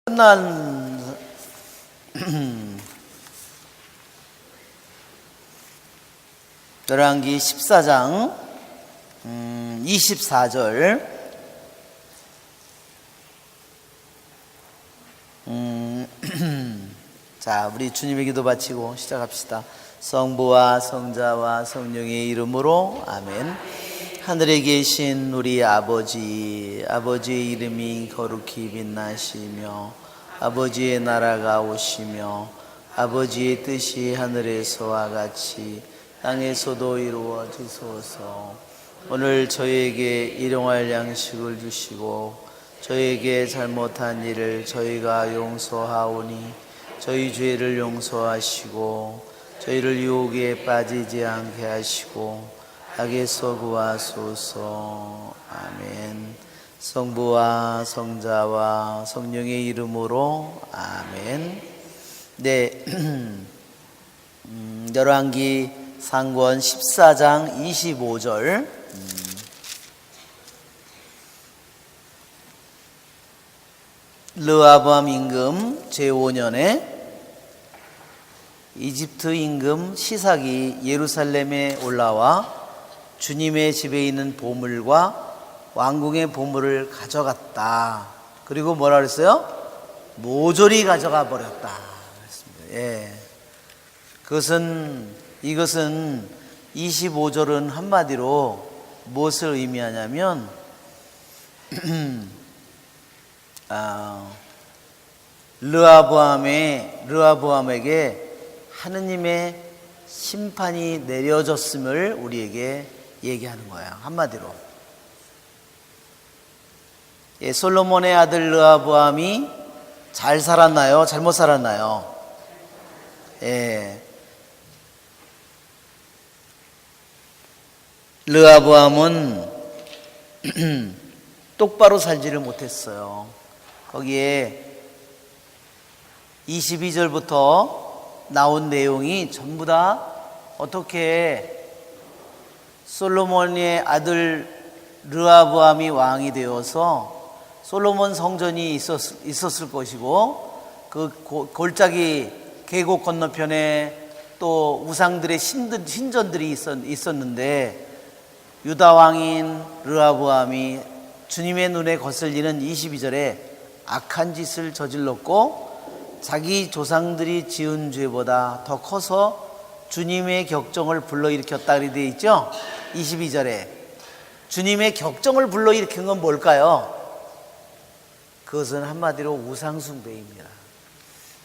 끝난 열왕기 14장 24절 자, 우리 주님의 기도 바치고 시작합시다. 성부와 성자와 성령의 이름으로 아멘. 하늘에 계신 우리 아버지, 아버지의 이름이 거룩히 빛나시며 아버지의 나라가 오시며 아버지의 뜻이 하늘에서와 같이 땅에서도 이루어지소서. 오늘 저희에게 일용할 양식을 주시고 저희에게 잘못한 일을 저희가 용서하오니 저희 죄를 용서하시고 저희를 유혹에 빠지지 않게 하시고 악에서 구하소서. 아멘. 성부와 성자와 성령의 이름으로 아멘. 네, 열왕기 상권 14장 25절 르호보암 임금 제5년에 이집트 임금 시삭이 예루살렘에 올라와 주님의 집에 있는 보물과 왕궁의 보물을 가져갔다. 그리고 뭐라 그랬어요? 모조리 가져가 버렸다 그랬습니다. 예. 이것은 25절은 한마디로 무엇을 의미하냐면 르호보암에게 하느님의 심판이 내려졌음을 우리에게 얘기하는 거예요. 한마디로. 예, 솔로몬의 아들 르호보암이 잘 살았나요? 잘못 살았나요? 예. 르호보암은 똑바로 살지를 못했어요. 거기에 22절부터 나온 내용이 전부 다 어떻게 솔로몬의 아들 르호보암이 왕이 되어서 솔로몬 성전이 있었을 것이고 그 골짜기 계곡 건너편에 또 우상들의 신전들이 있었는데 유다 왕인 르호보암이 주님의 눈에 거슬리는 22절에 악한 짓을 저질렀고 자기 조상들이 지은 죄보다 더 커서 주님의 격정을 불러일으켰다 그렇게 되어 있죠. 22절에 주님의 격정을 불러일으킨 건 뭘까요? 그것은 한마디로 우상숭배입니다.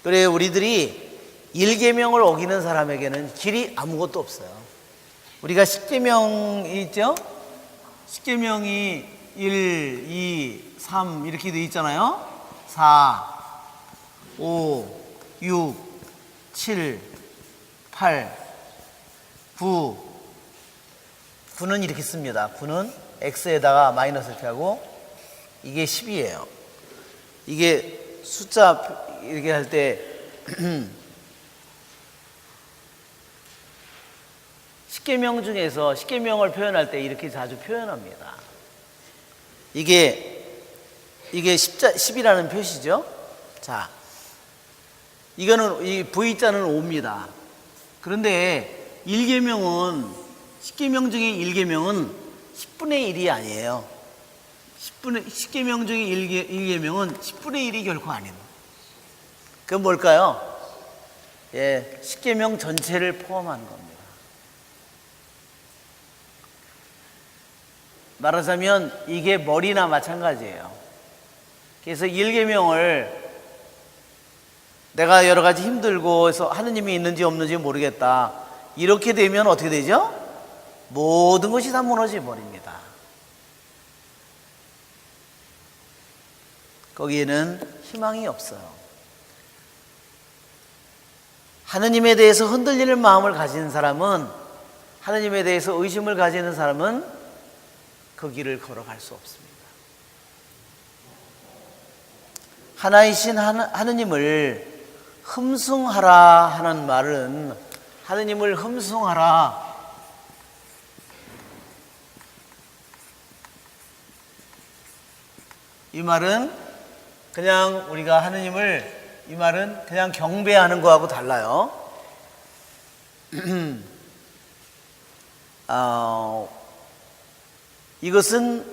그래, 우리들이 1계명을 어기는 사람에게는 길이 아무것도 없어요. 우리가 10계명이 있죠? 10계명이 1, 2, 3 이렇게 되어 있잖아요. 4, 5, 6, 7, 8, 9. 9는 이렇게 씁니다. 9는 X에다가 마이너스 이렇게 하고 이게 10이에요. 이게 숫자 이렇게 할 때 10계명 중에서 10계명을 표현할 때 이렇게 자주 표현합니다. 이게 10이라는 표시죠. 자, 이거는 이 V자는 5입니다. 그런데 1계명은 10계명 중에 1계명은 10분의 1이 아니에요. 10계명 중에 1계명은 10분의 1이 결코 아닙니다. 그건 뭘까요? 예, 10계명 전체를 포함한 겁니다. 말하자면 이게 머리나 마찬가지예요. 그래서 1계명을 내가 여러 가지 힘들고 해서 하느님이 있는지 없는지 모르겠다. 이렇게 되면 어떻게 되죠? 모든 것이 다 무너져 버립니다. 거기에는 희망이 없어요. 하느님에 대해서 흔들리는 마음을 가진 사람은, 하느님에 대해서 의심을 가지는 사람은 그 길을 걸어갈 수 없습니다. 하나이신 하느님을 흠숭하라 하는 말은, 하느님을 흠숭하라, 이 말은 그냥 우리가 하느님을 이 말은 그냥 경배하는 거하고 달라요. 이것은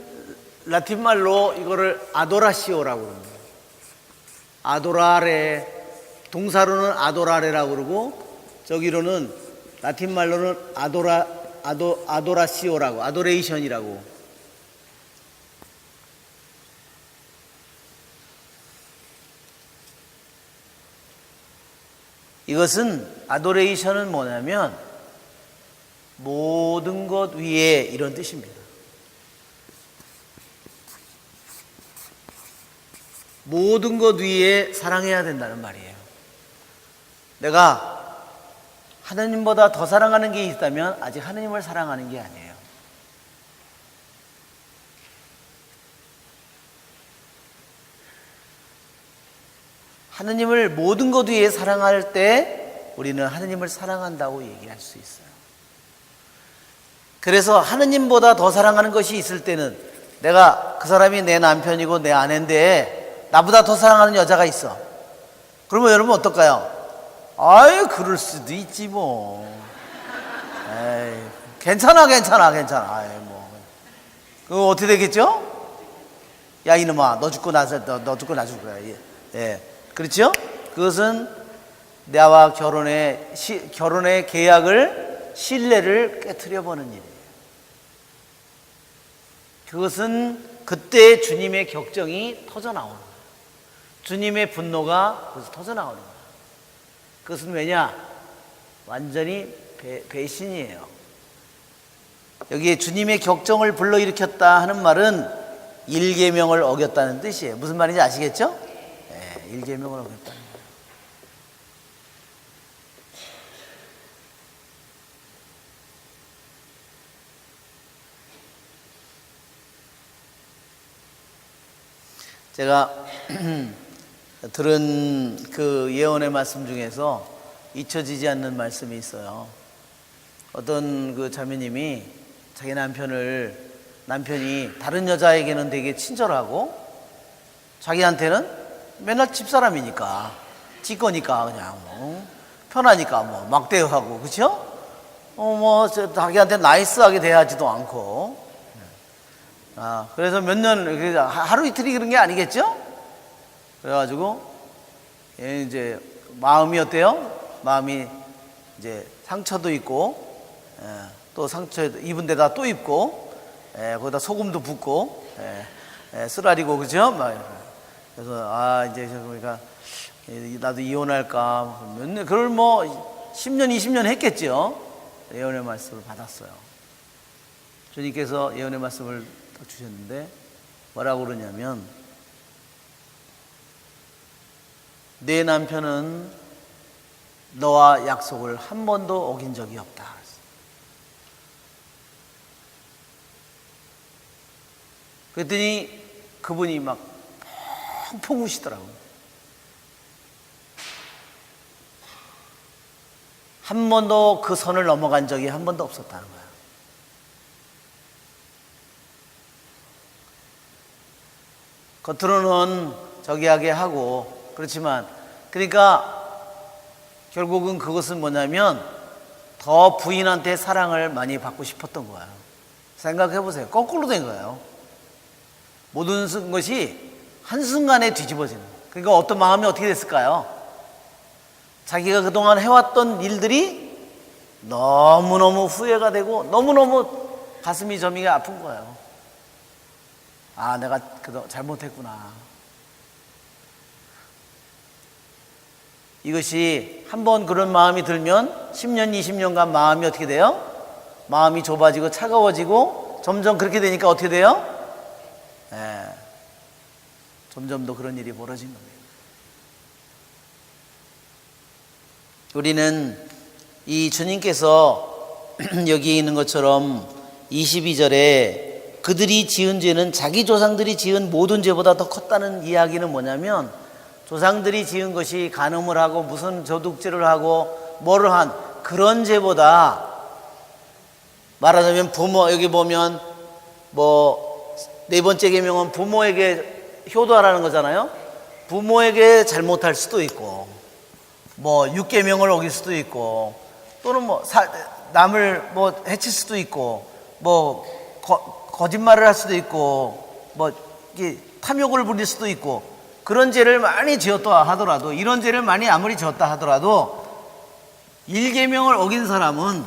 라틴 말로 이거를 아도라시오라고 합니다. 아도라레, 동사로는 아도라레라고 그러고 저기로는 라틴 말로는 아도라시오라고, 아도레이션이라고. 이것은 아도레이션은 뭐냐면 모든 것 위에 이런 뜻입니다. 모든 것 위에 사랑해야 된다는 말이에요. 내가 하나님보다 더 사랑하는 게 있다면 아직 하나님을 사랑하는 게 아니에요. 하나님을 모든 것 위에 사랑할 때 우리는 하나님을 사랑한다고 얘기할 수 있어요. 그래서 하나님보다 더 사랑하는 것이 있을 때는 내가 그 사람이 내 남편이고 내 아내인데 나보다 더 사랑하는 여자가 있어. 그러면 여러분 어떨까요? 아유, 그럴 수도 있지 뭐. 에이, 괜찮아. 아이, 뭐. 그거 어떻게 되겠죠? 야, 이놈아, 너 죽고 나 죽고 나 죽을 거야. 예. 그렇죠? 그것은 나와 결혼의 계약을, 신뢰를 깨트려 보는 일이에요. 그것은 그때 주님의 격정이 터져 나오는 거예요. 주님의 분노가 거기서 터져 나오는 거예요. 그것은 왜냐? 완전히 배신이에요. 여기에 주님의 격정을 불러일으켰다 하는 말은 일계명을 어겼다는 뜻이에요. 무슨 말인지 아시겠죠? 네, 일계명을 어겼다는 거예요. 제가 들은 그 예언의 말씀 중에서 잊혀지지 않는 말씀이 있어요. 어떤 그 자매님이 자기 남편이 다른 여자에게는 되게 친절하고 자기한테는 맨날 집사람이니까 지 거니까 그냥 뭐 편하니까 뭐 막 대우하고, 그렇죠? 자기한테 나이스하게 대하지도 않고. 그래서 몇 년, 하루 이틀이 그런 게 아니겠죠? 그래가지고 이제 마음이 어때요? 마음이 이제 상처도 있고, 또 상처 입은 데다 또 입고, 거기다 소금도 붓고, 쓰라리고, 그죠? 그래서 이제 그러니까 나도 이혼할까. 그걸 뭐 10년 20년 했겠죠. 예언의 말씀을 받았어요. 주님께서 예언의 말씀을 주셨는데 뭐라고 그러냐면, 내 남편은 너와 약속을 한 번도 어긴 적이 없다. 그랬더니 그분이 막 펑펑 우시더라고요. 한 번도 그 선을 넘어간 적이 한 번도 없었다는 거예요. 겉으로는 저기하게 하고 그렇지만, 그러니까 결국은 그것은 뭐냐면 더 부인한테 사랑을 많이 받고 싶었던 거예요. 생각해 보세요. 거꾸로 된 거예요. 모든 것이 한순간에 뒤집어지는 거예요. 그러니까 어떤 마음이 어떻게 됐을까요? 자기가 그동안 해왔던 일들이 너무너무 후회가 되고 너무너무 가슴이 저미가 아픈 거예요. 내가 그동안 잘못했구나. 이것이 한번 그런 마음이 들면 10년, 20년간 마음이 어떻게 돼요? 마음이 좁아지고 차가워지고 점점 그렇게 되니까 어떻게 돼요? 점점 더 그런 일이 벌어진 겁니다. 우리는 이 주님께서 여기 있는 것처럼 22절에 그들이 지은 죄는 자기 조상들이 지은 모든 죄보다 더 컸다는 이야기는 뭐냐면, 조상들이 지은 것이 간음을 하고 무슨 도둑질을 하고 뭐를 한 그런 죄보다, 말하자면 여기 보면 뭐 네 번째 계명은 부모에게 효도하라는 거잖아요. 부모에게 잘못할 수도 있고, 뭐 육계명을 어길 수도 있고, 또는 뭐 남을 뭐 해칠 수도 있고, 뭐 거짓말을 할 수도 있고, 뭐 탐욕을 부릴 수도 있고, 그런 죄를 많이 지었다 하더라도, 이런 죄를 많이 아무리 지었다 하더라도 일계명을 어긴 사람은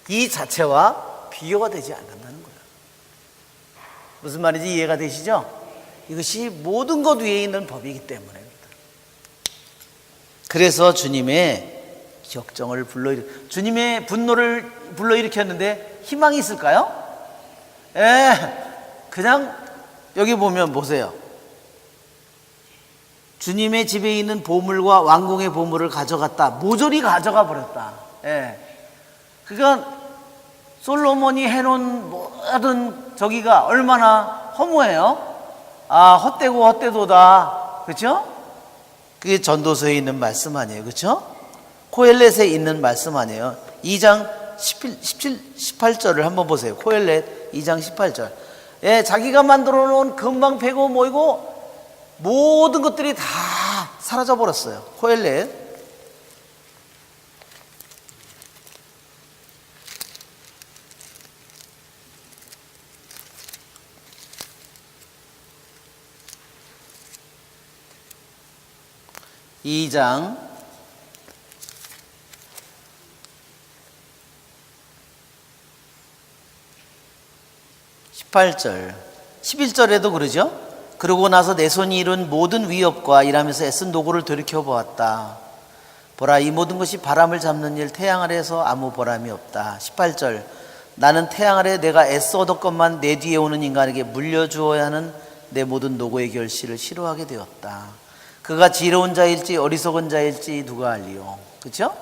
이 자체와 비교가 되지 않는다는 거예요. 무슨 말인지 이해가 되시죠? 이것이 모든 것 위에 있는 법이기 때문에. 그래서 주님의 격정을 주님의 분노를 불러일으켰는데 희망이 있을까요? 그냥 여기 보면 보세요. 주님의 집에 있는 보물과 왕궁의 보물을 가져갔다. 모조리 가져가 버렸다. 그러니까 솔로몬이 해놓은 모든 저기가 얼마나 허무해요. 헛되고 헛되도다. 그렇죠? 그게 전도서에 있는 말씀 아니에요. 그렇죠? 코엘렛에 있는 말씀 아니에요. 2장 18절을 한번 보세요. 코엘렛 2장 18절. 자기가 만들어 놓은 금방 패고 모이고 모든 것들이 다 사라져 버렸어요. 코엘렛 2장 18절 11절에도 그러죠. 그러고 나서 내 손이 이룬 모든 위협과 일하면서 애쓴 노고를 돌이켜보았다. 보라, 이 모든 것이 바람을 잡는 일, 태양 아래에서 아무 보람이 없다. 18절 나는 태양 아래 내가 애써 얻었건만 내 뒤에 오는 인간에게 물려주어야 하는 내 모든 노고의 결실을 싫어하게 되었다. 그가 지혜로운 자일지 어리석은 자일지 누가 알리요. 그렇죠?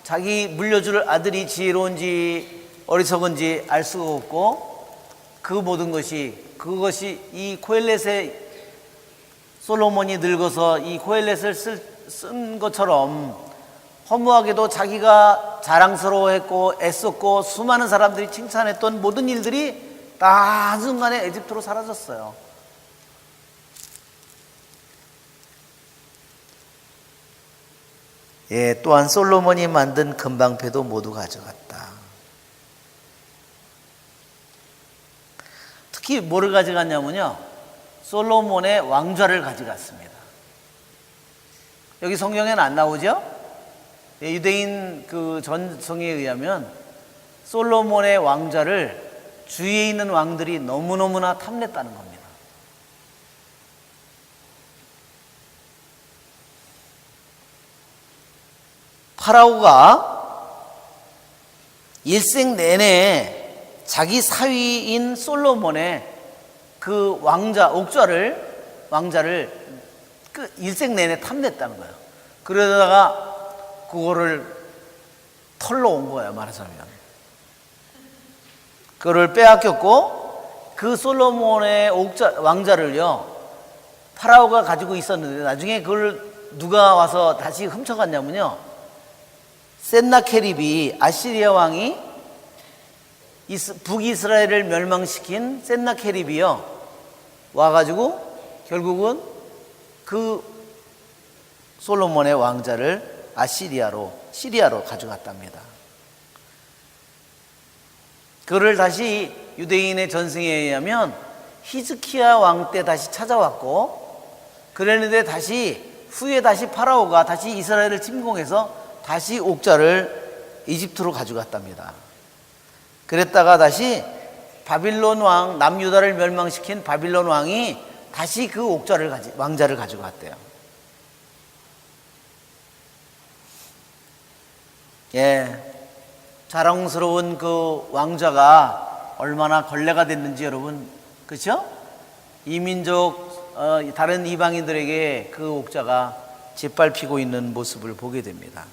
자기 물려줄 아들이 지혜로운지 어리석은지 알 수가 없고, 그 모든 그것이 이 코엘렛의 솔로몬이 늙어서 이 코엘렛을 쓴 것처럼 허무하게도 자기가 자랑스러워했고 애썼고 수많은 사람들이 칭찬했던 모든 일들이 다 한순간에 에집트로 사라졌어요. 또한 솔로몬이 만든 금방패도 모두 가져갔다. 특히 뭐를 가져갔냐면요, 솔로몬의 왕좌를 가져갔습니다. 여기 성경에는 안 나오죠? 유대인 그 전성에 의하면 솔로몬의 왕좌를 주위에 있는 왕들이 너무너무나 탐냈다는 겁니다. 파라오가 일생 내내 자기 사위인 솔로몬의 그 왕자를 그 일생 내내 탐냈다는 거예요. 그러다가 그거를 털러 온 거예요, 말하자면. 그거를 빼앗겼고, 그 솔로몬의 왕자를요, 파라오가 가지고 있었는데, 나중에 그걸 누가 와서 다시 훔쳐갔냐면요, 센나케립이, 아시리아 왕이 북이스라엘을 멸망시킨 센나케립이요, 와가지고 결국은 그 솔로몬의 왕자를 시리아로 가져갔답니다. 그를 다시 유대인의 전승에 의하면 히즈키야 왕 때 다시 찾아왔고, 그랬는데 후에 다시 파라오가 다시 이스라엘을 침공해서 다시 옥좌를 이집트로 가져갔답니다. 그랬다가 다시 바빌론 왕, 남유다를 멸망시킨 바빌론 왕이 다시 그 왕자를 가져갔대요. 자랑스러운 그 왕자가 얼마나 걸레가 됐는지 여러분, 그렇죠? 이민족 다른 이방인들에게 그 옥자가 짓밟히고 있는 모습을 보게 됩니다.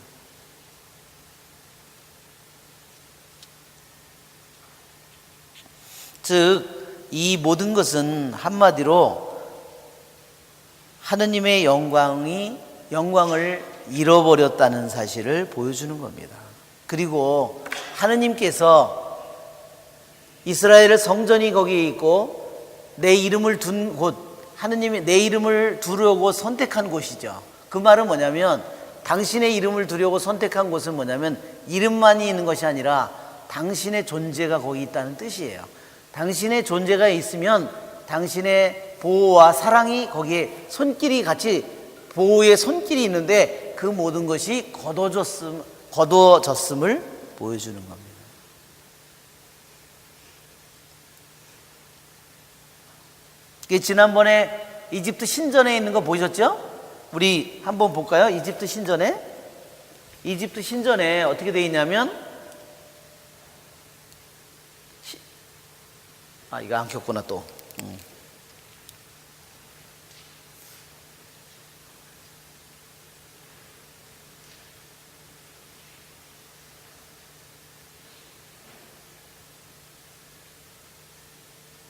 즉, 이 모든 것은 한마디로 하느님의 영광을 잃어버렸다는 사실을 보여주는 겁니다. 그리고 하느님께서 이스라엘의 성전이 거기에 있고 내 이름을 둔 곳, 하느님이 내 이름을 두려고 선택한 곳이죠. 그 말은 뭐냐면 당신의 이름을 두려고 선택한 곳은 뭐냐면 이름만이 있는 것이 아니라 당신의 존재가 거기 있다는 뜻이에요. 당신의 존재가 있으면 당신의 보호와 사랑이 거기에 손길이 같이 보호의 손길이 있는데 그 모든 것이 거둬졌음을 보여주는 겁니다. 지난번에 이집트 신전에 있는 거 보셨죠? 우리 한번 볼까요? 이집트 신전에 어떻게 되어 있냐면 이거 안 켰구나 또.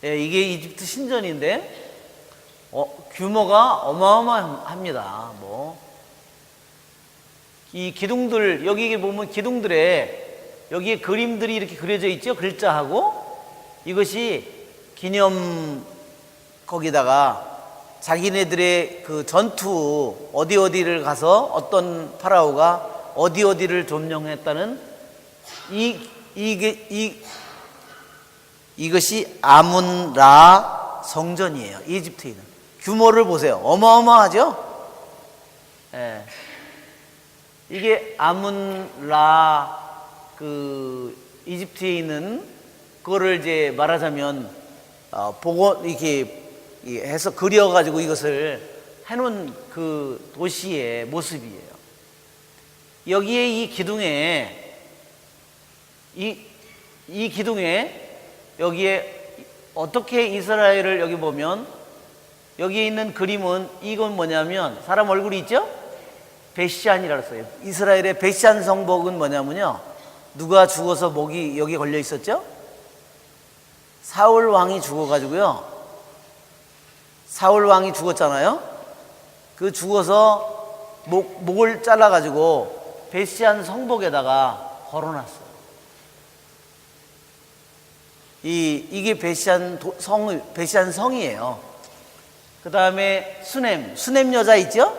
예, 이게 이집트 신전인데 규모가 어마어마합니다. 이 기둥들, 여기 보면 기둥들에 여기에 그림들이 이렇게 그려져 있죠. 글자하고 이것이 기념 거기다가 자기네들의 그 전투 어디를 가서 어떤 파라오가 어디를 점령했다는 이것이 아문라 성전이에요. 이집트에 있는 규모를 보세요. 어마어마하죠? 예. 이게 아문라 그 이집트에 있는 그거를 이제 말하자면 보고 이렇게 해서 그려가지고 이것을 해놓은 그 도시의 모습이에요. 여기에 이 기둥에 이 기둥에 여기에 어떻게 이스라엘을 여기 보면 여기에 있는 그림은 이건 뭐냐면 사람 얼굴이 있죠? 베시안이라고 써요. 이스라엘의 베시안 성벽은 뭐냐면요. 누가 죽어서 목이 여기 걸려 있었죠? 사울 왕이 죽어가지고요. 사울 왕이 죽었잖아요. 그 죽어서 목을 잘라가지고 베시안 성벽에다가 걸어놨어요. 이게 베시안 성이에요. 그 다음에 수넴 여자 있죠?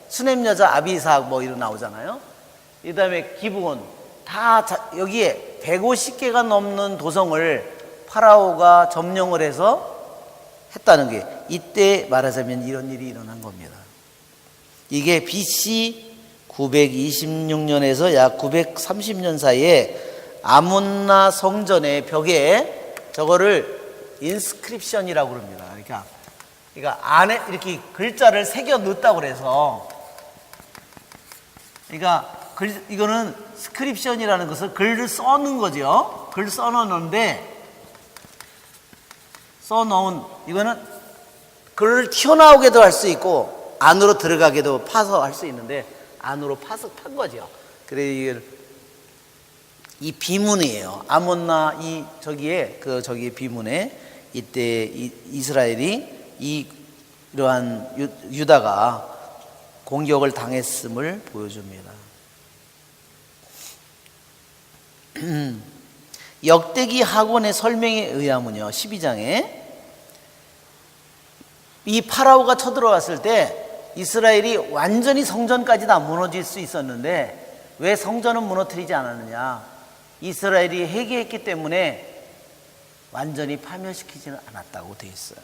수넴 여자 아비삭 이런 나오잖아요. 그 다음에 기브온 다 여기에 150개가 넘는 도성을 파라오가 점령을 해서 했다는 게 이때 말하자면 이런 일이 일어난 겁니다. 이게 BC 926년에서 약 930년 사이에 아문나 성전의 벽에 저거를 인스크립션이라고 그럽니다. 그러니까 안에 이렇게 글자를 새겨 넣었다고 그래서 이거는 스크립션이라는 것은 글을 써놓은 거죠. 글 써놓는데 써놓은 이거는 글을 튀어나오게도 할 수 있고 안으로 들어가게도 파서 할 수 있는데 안으로 파서 판 거죠. 그래 이 비문이에요. 아몬나 저기에 비문에 이때 이스라엘이 이러한 유다가 공격을 당했음을 보여줍니다. 역대기 학원의 설명에 의하면요, 12장에 이 파라오가 쳐들어왔을 때 이스라엘이 완전히 성전까지 다 무너질 수 있었는데 왜 성전은 무너뜨리지 않았느냐? 이스라엘이 회개했기 때문에 완전히 파멸시키지는 않았다고 되어 있어요.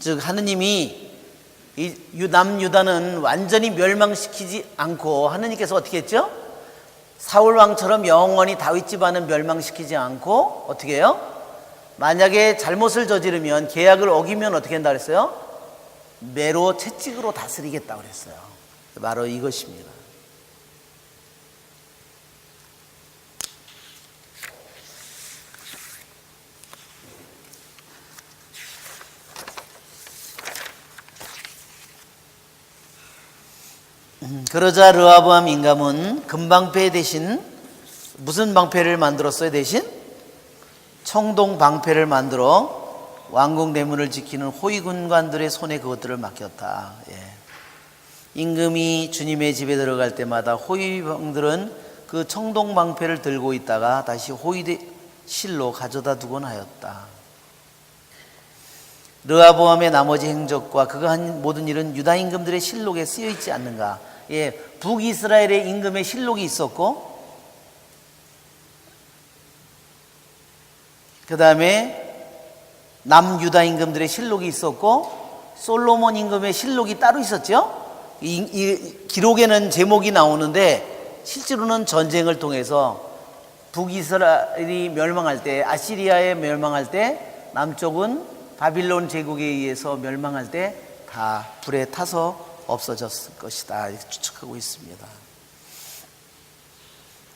즉 하느님이 남유다는 완전히 멸망시키지 않고 하느님께서 어떻게 했죠? 사울 왕처럼 영원히 다윗 집안은 멸망시키지 않고 어떻게 해요? 만약에 잘못을 저지르면 계약을 어기면 어떻게 한다 그랬어요? 매로 채찍으로 다스리겠다 그랬어요. 바로 이것입니다. 그러자 르호보암 임금은 금방패 대신 무슨 방패를 만들었어요? 대신 청동 방패를 만들어 왕궁 대문을 지키는 호위 군관들의 손에 그것들을 맡겼다. 임금이 주님의 집에 들어갈 때마다 호위병들은 그 청동방패를 들고 있다가 다시 호위실로 가져다 두곤 하였다. 르호보암의 나머지 행적과 그가 한 모든 일은 유다 임금들의 실록에 쓰여 있지 않는가? 예, 북이스라엘의 임금의 실록이 있었고, 그 다음에 남유다 임금들의 실록이 있었고, 솔로몬 임금의 실록이 따로 있었죠. 이 기록에는 제목이 나오는데 실제로는 전쟁을 통해서 북이스라엘이 멸망할 때, 아시리아에 멸망할 때, 남쪽은 바빌론 제국에 의해서 멸망할 때 다 불에 타서 없어졌을 것이다, 이렇게 추측하고 있습니다.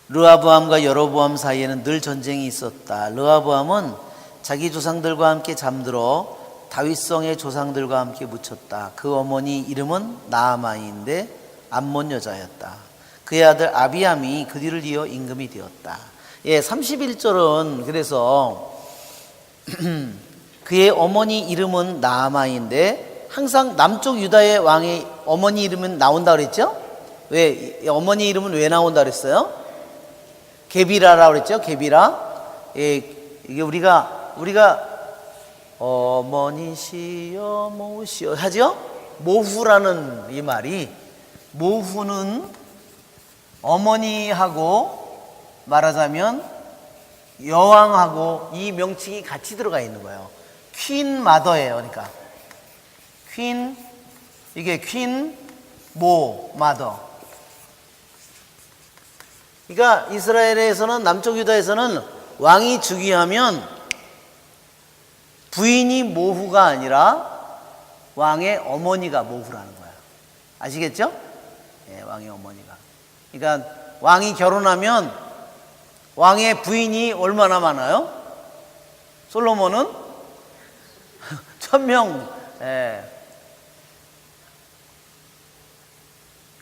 르호보암과 여로보암 사이에는 늘 전쟁이 있었다. 르호보암은 자기 조상들과 함께 잠들어 다윗성의 조상들과 함께 묻혔다. 그 어머니 이름은 나아마인데 암몬 여자였다. 그의 아들 아비암이 그 뒤를 이어 임금이 되었다. 예, 31절은 그래서 그의 어머니 이름은 나아마인데, 항상 남쪽 유다의 왕의 어머니 이름은 나온다 그랬죠? 왜 어머니 이름은 왜 나온다 그랬어요? 게비라라고 그랬죠? 게비라. 예, 이게 우리가 어머니시여 모시여 하죠? 모후라는 이 말이, 모후는 어머니하고 말하자면 여왕하고 이 명칭이 같이 들어가 있는 거예요. 퀸 마더예요. 그러니까 퀸, 이게 퀸 모 마더. 그러니까 이스라엘에서는, 남쪽 유다에서는 왕이 즉위하면 부인이 모후가 아니라 왕의 어머니가 모후라는 거예요. 아시겠죠? 예, 왕의 어머니가. 그러니까 왕이 결혼하면 왕의 부인이 얼마나 많아요? 솔로몬은 1000명. 예.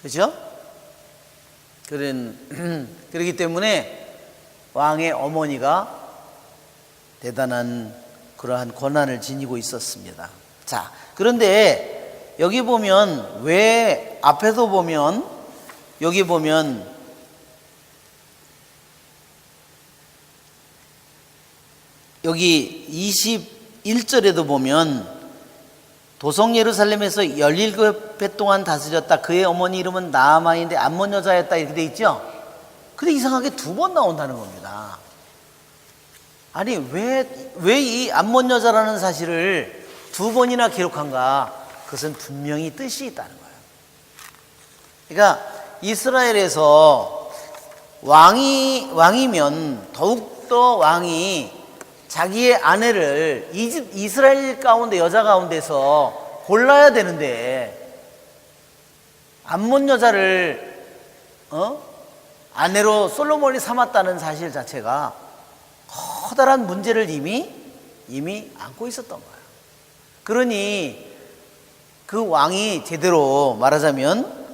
그렇죠? 그렇기 때문에 왕의 어머니가 대단한 그러한 권한을 지니고 있었습니다. 자, 그런데 여기 보면, 왜 앞에서 보면, 여기 보면 여기 21절에도 보면 도성 예루살렘에서 17해 동안 다스렸다. 그의 어머니 이름은 나아마인데 암몬 여자였다, 이렇게 돼 있죠. 근데 이상하게 2번 나온다는 겁니다. 아니, 왜 이 암몬 여자라는 사실을 2번이나 기록한가? 그것은 분명히 뜻이 있다는 거예요. 그러니까 이스라엘에서 왕이면 더욱더 왕이 자기의 아내를 이스라엘 가운데, 여자 가운데서 골라야 되는데, 암몬 여자를 아내로 솔로몬이 삼았다는 사실 자체가 커다란 문제를 이미 안고 있었던 거예요. 그러니 그 왕이 제대로, 말하자면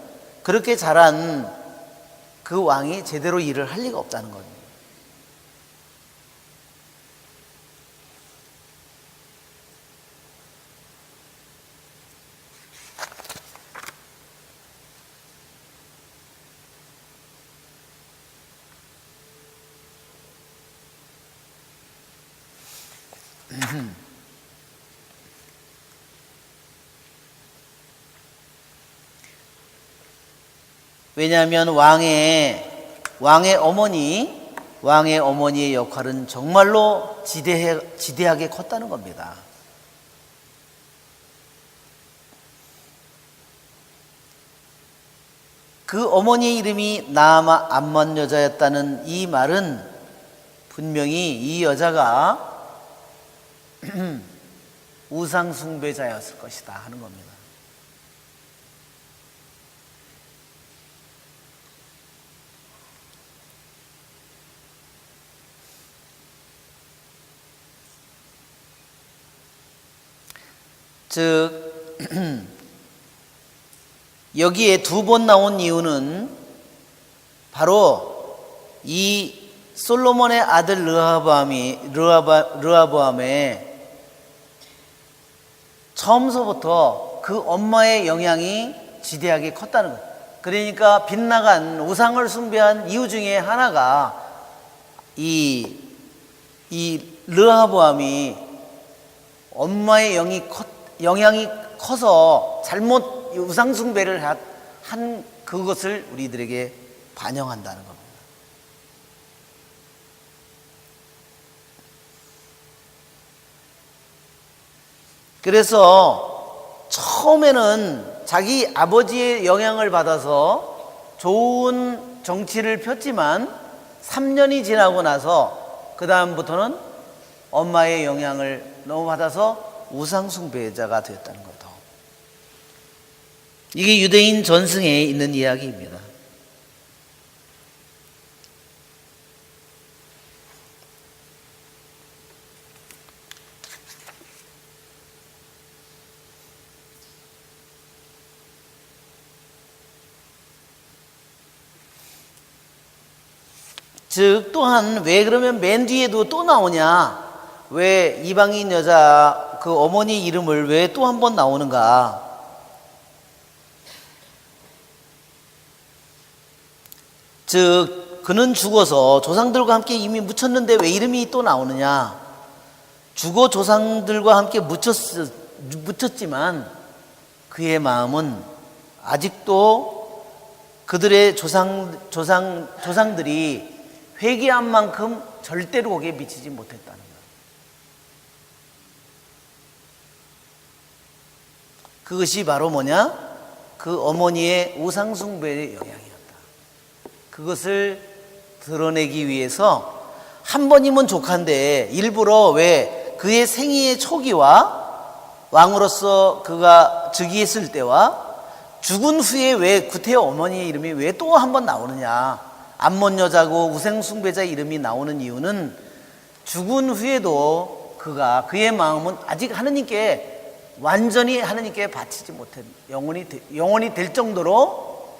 그렇게 자란 그 왕이 제대로 일을 할 리가 없다는 겁니다. 왜냐하면 왕의 어머니의 역할은 정말로 지대하게 컸다는 겁니다. 그 어머니의 이름이 나아마 암몬 여자였다는 이 말은 분명히 이 여자가 우상 숭배자였을 것이다 하는 겁니다. 즉 여기에 2번 나온 이유는 바로 이 솔로몬의 아들 르호보암의 처음서부터 그 엄마의 영향이 지대하게 컸다는 거예요. 그러니까 빗나간 우상을 숭배한 이유 중에 하나가 이 르하보암이 엄마의 영향이 커서 잘못 우상 숭배를 한 그것을 우리들에게 반영한다는 겁니다. 그래서 처음에는 자기 아버지의 영향을 받아서 좋은 정치를 폈지만 3년이 지나고 나서 그 다음부터는 엄마의 영향을 너무 받아서 우상숭배자가 되었다는 거죠. 이게 유대인 전승에 있는 이야기입니다. 즉 또한 왜 그러면 맨 뒤에도 또 나오냐? 왜 이방인 여자 그 어머니 이름을 왜 또 한 번 나오는가? 즉 그는 죽어서 조상들과 함께 이미 묻혔는데 왜 이름이 또 나오느냐? 죽어 조상들과 함께 묻혔지만 그의 마음은 아직도 그들의 조상들이 회개한 만큼 절대로 거기에 미치지 못했다는 거예요. 그것이 바로 뭐냐? 그 어머니의 우상숭배의 영향이었다. 그것을 드러내기 위해서 한 번이면 족한데 일부러 왜 그의 생애의 초기와 왕으로서 그가 즉위했을 때와 죽은 후에 왜 구태의 어머니의 이름이 왜 또 한 번 나오느냐? 암몬 여자고 우상숭배자 이름이 나오는 이유는 죽은 후에도 그의 마음은 아직 하느님께 완전히 하느님께 바치지 못한 영혼이 될 정도로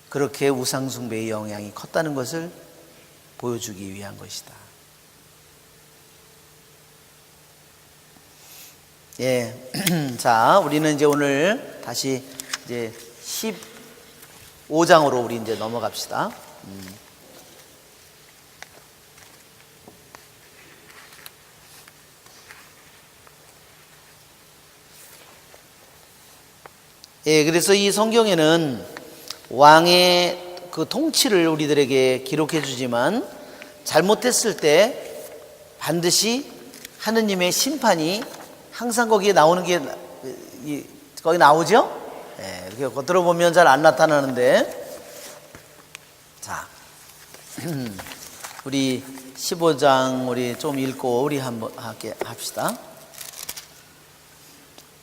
그렇게 우상숭배의 영향이 컸다는 것을 보여주기 위한 것이다. 예, 자, 우리는 이제 오늘 다시 이제 15장으로 우리 이제 넘어갑시다. 예, 그래서 이 성경에는 왕의 그 통치를 우리들에게 기록해 주지만 잘못했을 때 반드시 하느님의 심판이 항상 거기에 나오는 게 거기 나오죠? 네, 이렇게 겉으로 보면 잘 안 나타나는데, 자, 우리 15장 우리 좀 읽고 우리 한번 합시다.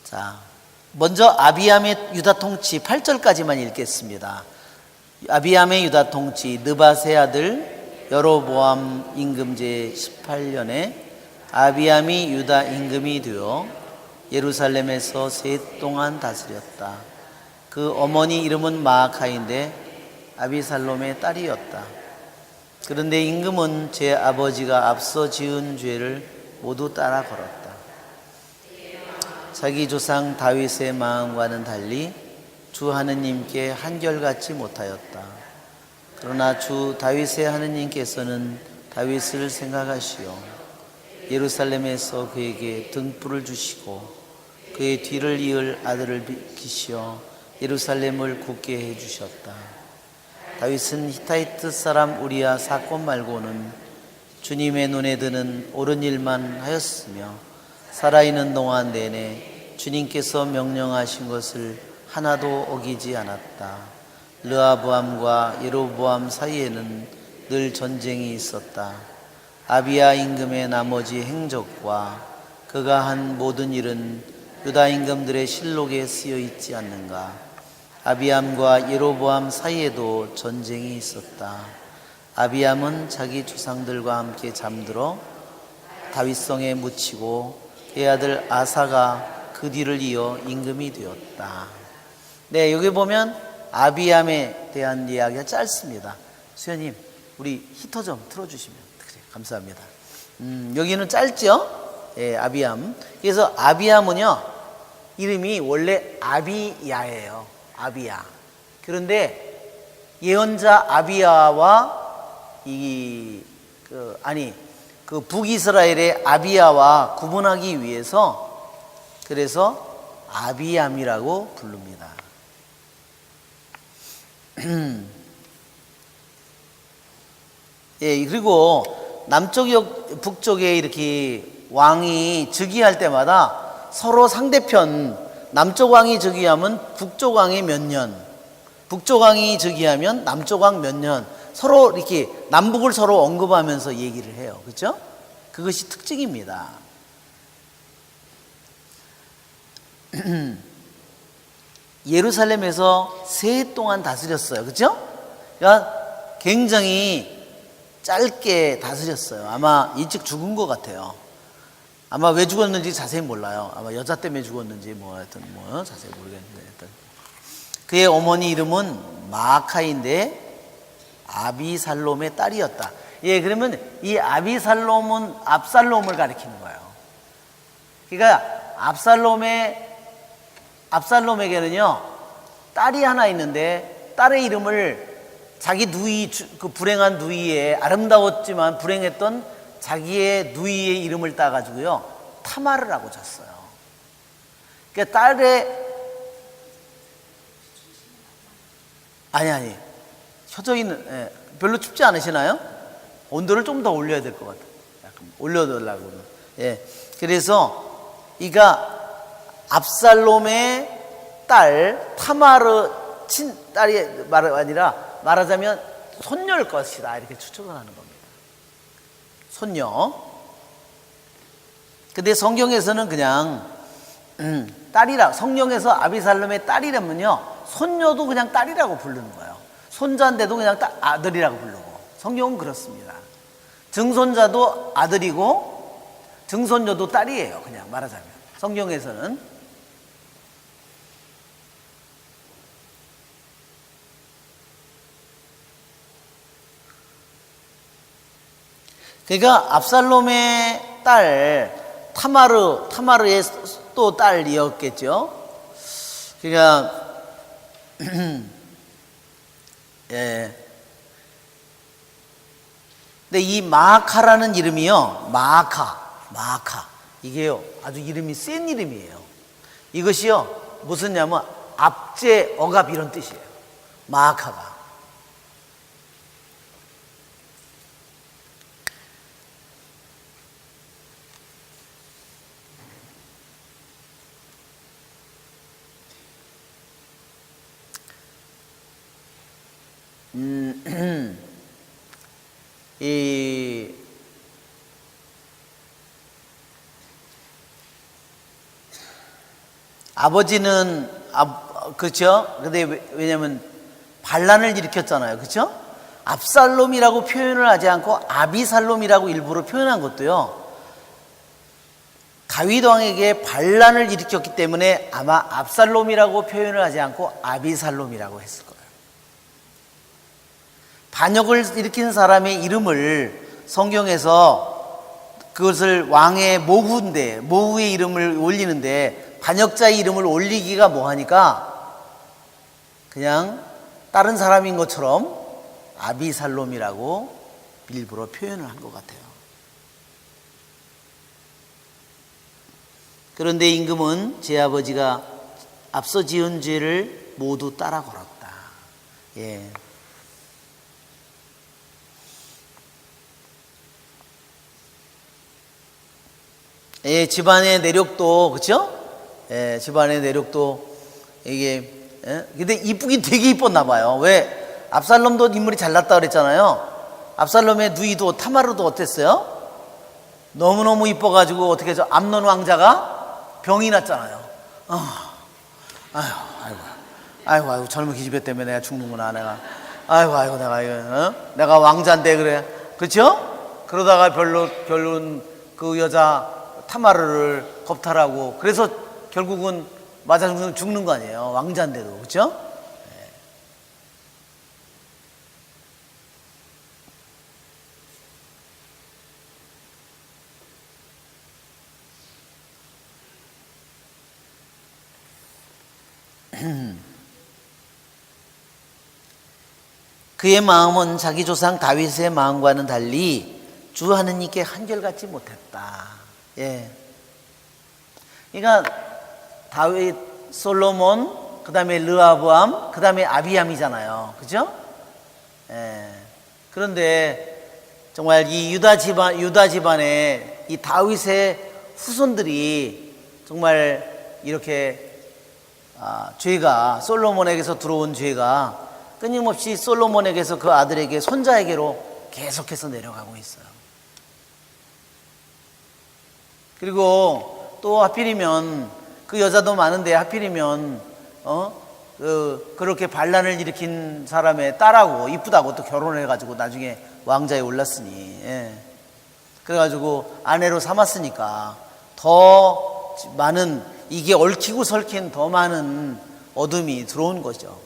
자, 먼저 아비암의 유다 통치 8절까지만 읽겠습니다. 아비암의 유다 통치 느밧의 아들 여로보암 임금제 18년에 아비암이 유다 임금이 되어 예루살렘에서 셋 동안 다스렸다. 그 어머니 이름은 마아카인데 아비살롬의 딸이었다. 그런데 임금은 제 아버지가 앞서 지은 죄를 모두 따라 걸었다. 자기 조상 다윗의 마음과는 달리 주 하느님께 한결같지 못하였다. 그러나 주 다윗의 하느님께서는 다윗을 생각하시어 예루살렘에서 그에게 등불을 주시고 그의 뒤를 이을 아들을 기시어 예루살렘을 굳게 해주셨다. 다윗은 히타이트 사람 우리야 사건 말고는 주님의 눈에 드는 옳은 일만 하였으며 살아있는 동안 내내 주님께서 명령하신 것을 하나도 어기지 않았다. 르하보암과 예로보암 사이에는 늘 전쟁이 있었다. 아비야 임금의 나머지 행적과 그가 한 모든 일은 유다 임금들의 실록에 쓰여 있지 않는가. 아비암과 예로보암 사이에도 전쟁이 있었다. 아비암은 자기 조상들과 함께 잠들어 다윗성에 묻히고 그의 아들 아사가 그 뒤를 이어 임금이 되었다. 네, 여기 보면 아비암에 대한 이야기가 짧습니다. 수연님, 우리 히터 좀 틀어주시면 감사합니다. 여기는 짧죠? 예, 아비암. 그래서 아비암은요, 이름이 원래 아비야예요. 아비야. 그런데 예언자 아비야와 그 북이스라엘의 아비야와 구분하기 위해서 그래서 아비암이라고 부릅니다. 예, 그리고 남쪽 북쪽에 이렇게 왕이 즉위할 때마다 서로 상대편, 남쪽 왕이 즉위하면 북쪽 왕이 몇 년, 북쪽 왕이 즉위하면 남쪽 왕 몇 년, 서로 이렇게 남북을 서로 언급하면서 얘기를 해요. 그렇죠? 그것이 특징입니다. 예루살렘에서 3해 동안 다스렸어요. 그렇죠? 그러니까 굉장히 짧게 다스렸어요. 아마 일찍 죽은 것 같아요. 아마 왜 죽었는지 자세히 몰라요. 아마 여자 때문에 죽었는지 하여튼 자세히 모르겠는데 하여튼. 그의 어머니 이름은 마아카인데 아비살롬의 딸이었다. 예, 그러면 이 아비살롬은 압살롬을 가리키는 거예요. 그러니까 압살롬에게는요 딸이 하나 있는데 딸의 이름을 자기 누이, 그 불행한 누이의, 아름다웠지만 불행했던 자기의 누이의 이름을 따가지고요 타마르라고 졌어요. 그러니까 딸의 아니 효정이는 별로 춥지 않으시나요? 온도를 좀 더 올려야 될 것 같아요. 약간 올려달라고. 예, 그래서 이가 압살롬의 딸 타마르 친딸이 아니라 말하자면 손녀일 것이다 이렇게 추측을 하는 겁니다. 손녀. 근데 성경에서는 그냥 딸이라, 성경에서 아비살롬의 딸이라면요 손녀도 그냥 딸이라고 부르는 거예요. 손자인데도 그냥 아들이라고 부르고. 성경은 그렇습니다. 증손자도 아들이고 증손녀도 딸이에요. 그냥 말하자면 성경에서는. 그러니까 압살롬의 딸 타마르의 또 딸이었겠죠. 그러니까 예. 근데 이 마아카라는 이름이요, 마아카 이게요 아주 이름이 센 이름이에요. 이것이요 무슨냐면 압제, 억압 이런 뜻이에요. 마아카가. 아버지는 그렇죠? 근데 왜냐면 반란을 일으켰잖아요. 그렇죠? 압살롬이라고 표현을 하지 않고 아비살롬이라고 일부러 표현한 것도요 다윗 왕에게 반란을 일으켰기 때문에 아마 압살롬이라고 표현을 하지 않고 아비살롬이라고 했을 거예요. 반역을 일으킨 사람의 이름을 성경에서 그것을 왕의 모후의 이름을 올리는데 반역자의 이름을 올리기가 뭐하니까 그냥 다른 사람인 것처럼 아비살롬이라고 일부러 표현을 한 것 같아요. 그런데 임금은 제 아버지가 앞서 지은 죄를 모두 따라 걸었다. 예. 예, 집안의 내력도, 그쵸? 예, 집안의 내력도, 이게, 예? 근데 이쁘긴 되게 이뻤나 봐요. 왜? 압살롬도 인물이 잘났다 그랬잖아요. 압살롬의 누이도 타마르도 어땠어요? 너무너무 이뻐가지고 어떻게 해서 암논 왕자가 병이 났잖아요. 아이고, 젊은 기집애 때문에 내가 죽는구나, 내가. 아이고, 내가 왕자인데, 그래. 그쵸? 그러다가 별로 그 여자 타마르를 겁탈하고, 그래서 결국은 맞아 죽는 거 아니에요. 왕자인데도. 그쵸? 그의 마음은 자기 조상 다윗의 마음과는 달리 주 하느님께 한결같지 못했다. 예. 그러니까 다윗, 솔로몬, 그 다음에 르하보암, 그 다음에 아비암이잖아요. 그죠? 예. 그런데 정말 이 유다 집안의 이 다윗의 후손들이 정말 이렇게 죄가, 솔로몬에게서 들어온 죄가 끊임없이 솔로몬에게서 그 아들에게, 손자에게로 계속해서 내려가고 있어요. 그리고 또 하필이면 그 여자도 많은데 하필이면 그렇게 반란을 일으킨 사람의 딸하고 이쁘다고 또 결혼을 해가지고 나중에 왕자에 올랐으니, 예. 그래가지고 아내로 삼았으니까 더 많은, 이게 얽히고 설킨 더 많은 어둠이 들어온 거죠.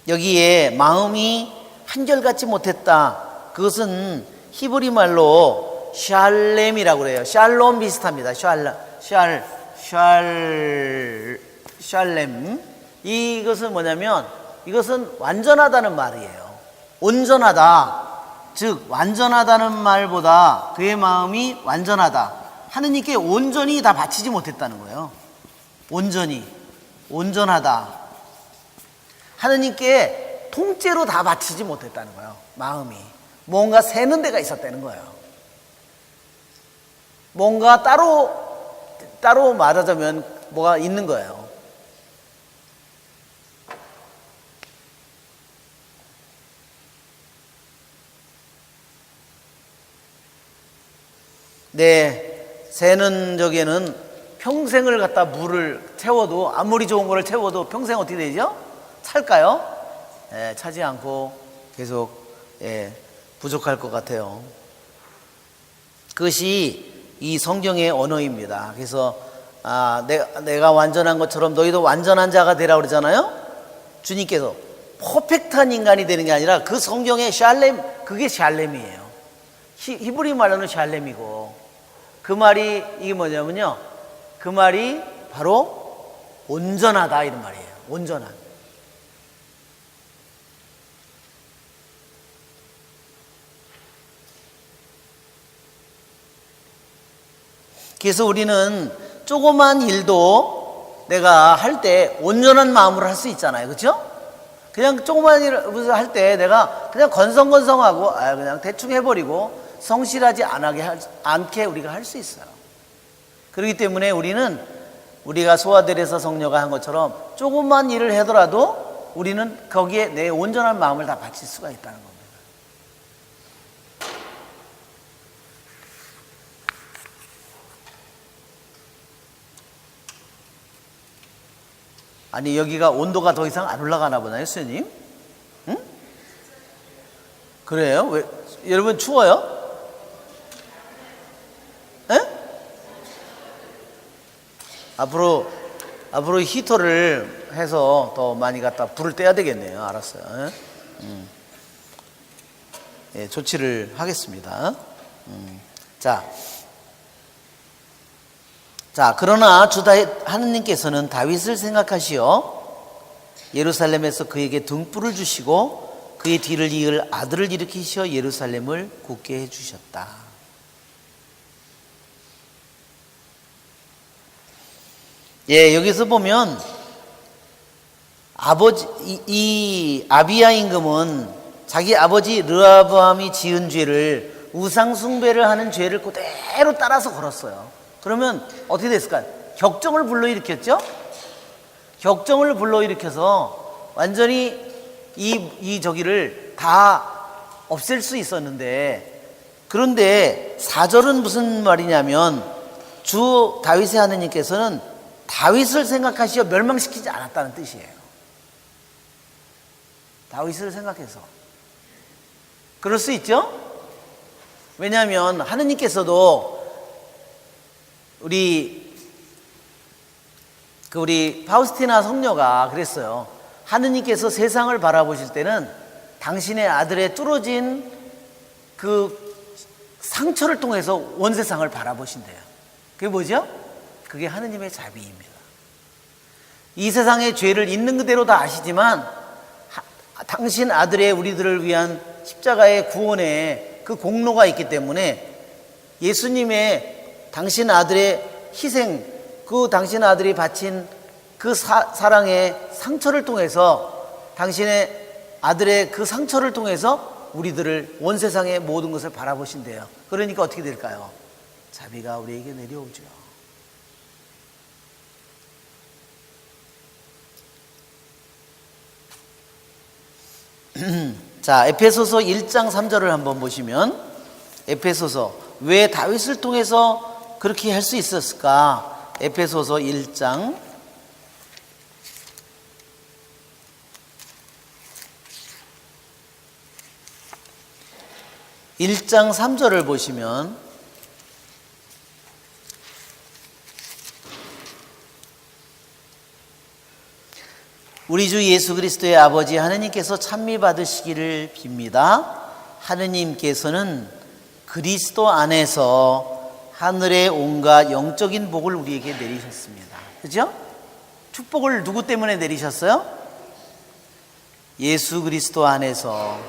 여기에 마음이 한결같지 못했다. 그것은 히브리 말로 샬렘이라고 그래요. 샬롬 비슷합니다. 샬렘. 이것은 뭐냐면, 이것은 완전하다는 말이에요. 온전하다. 즉 완전하다는 말보다 그의 마음이 완전하다. 하느님께 온전히 다 바치지 못했다는 거예요. 온전하다. 하느님께 통째로 다 바치지 못했다는 거예요. 마음이 뭔가 새는 데가 있었다는 거예요. 뭔가 따로 말하자면 뭐가 있는 거예요. 네, 새는 적에는 평생을 갖다 물을 채워도, 아무리 좋은 거를 채워도 평생 어떻게 되죠? 찰까요? 예, 차지 않고 계속, 예, 부족할 것 같아요. 그것이 이 성경의 언어입니다. 그래서 내가 완전한 것처럼 너희도 완전한 자가 되라 그러잖아요. 주님께서 퍼펙트한 인간이 되는 게 아니라 그 성경의 샬렘, 그게 샬렘이에요. 히브리 말로는 샬렘이고, 그 말이 이게 뭐냐면요, 그 말이 바로 온전하다 이런 말이에요. 온전한. 그래서 우리는 조그만 일도 내가 할 때 온전한 마음으로 할 수 있잖아요. 그렇죠? 그냥 조그만 일을 할 때 내가 그냥 건성건성하고 그냥 대충 해버리고 성실하지 않게 우리가 할 수 있어요. 그렇기 때문에 우리가 소아들에서 성녀가 한 것처럼 조그만 일을 하더라도 우리는 거기에 내 온전한 마음을 다 바칠 수가 있다는 겁니다. 아니, 여기가 온도가 더 이상 안 올라가나 보나요, 수녀님? 응? 그래요? 왜? 여러분 추워요? 에? 앞으로 히터를 해서 더 많이 갖다 불을 떼야 되겠네요. 알았어요. 예, 조치를 하겠습니다. 자, 그러나 주 하느님께서는 다윗을 생각하시어 예루살렘에서 그에게 등불을 주시고 그의 뒤를 이을 아들을 일으키시어 예루살렘을 굳게 해주셨다. 예, 여기서 보면 이 아비야 임금은 자기 아버지 르하보암이 지은 죄를, 우상 숭배를 하는 죄를 그대로 따라서 걸었어요. 그러면 어떻게 됐을까요? 격정을 불러일으켰죠? 격정을 불러일으켜서 완전히 저기를 다 없앨 수 있었는데, 그런데 4절은 무슨 말이냐면 주 다윗의 하느님께서는 다윗을 생각하시어 멸망시키지 않았다는 뜻이에요. 다윗을 생각해서. 그럴 수 있죠? 왜냐하면 하느님께서도 우리 파우스티나 성녀가 그랬어요. 하느님께서 세상을 바라보실 때는 당신의 아들의 뚫어진 그 상처를 통해서 온 세상을 바라보신대요. 그게 뭐죠? 그게 하느님의 자비입니다. 이 세상의 죄를 있는 그대로 다 아시지만 당신 아들의 우리들을 위한 십자가의 구원의 그 공로가 있기 때문에 예수님의 당신 아들의 희생, 그 당신 아들이 바친 그 사랑의 상처를 통해서, 당신의 아들의 그 상처를 통해서 우리들을, 온 세상의 모든 것을 바라보신대요. 그러니까 어떻게 될까요? 자비가 우리에게 내려오죠. 자, 에페소서 1장 3절을 한번 보시면, 에페소서, 왜 다윗을 통해서 그렇게 할 수 있었을까? 에페소서 1장 3절을 보시면, 우리 주 예수 그리스도의 아버지 하느님께서 찬미 받으시기를 빕니다. 하느님께서는 그리스도 안에서 하늘의 온갖 영적인 복을 우리에게 내리셨습니다. 그죠? 축복을 누구 때문에 내리셨어요? 예수 그리스도 안에서,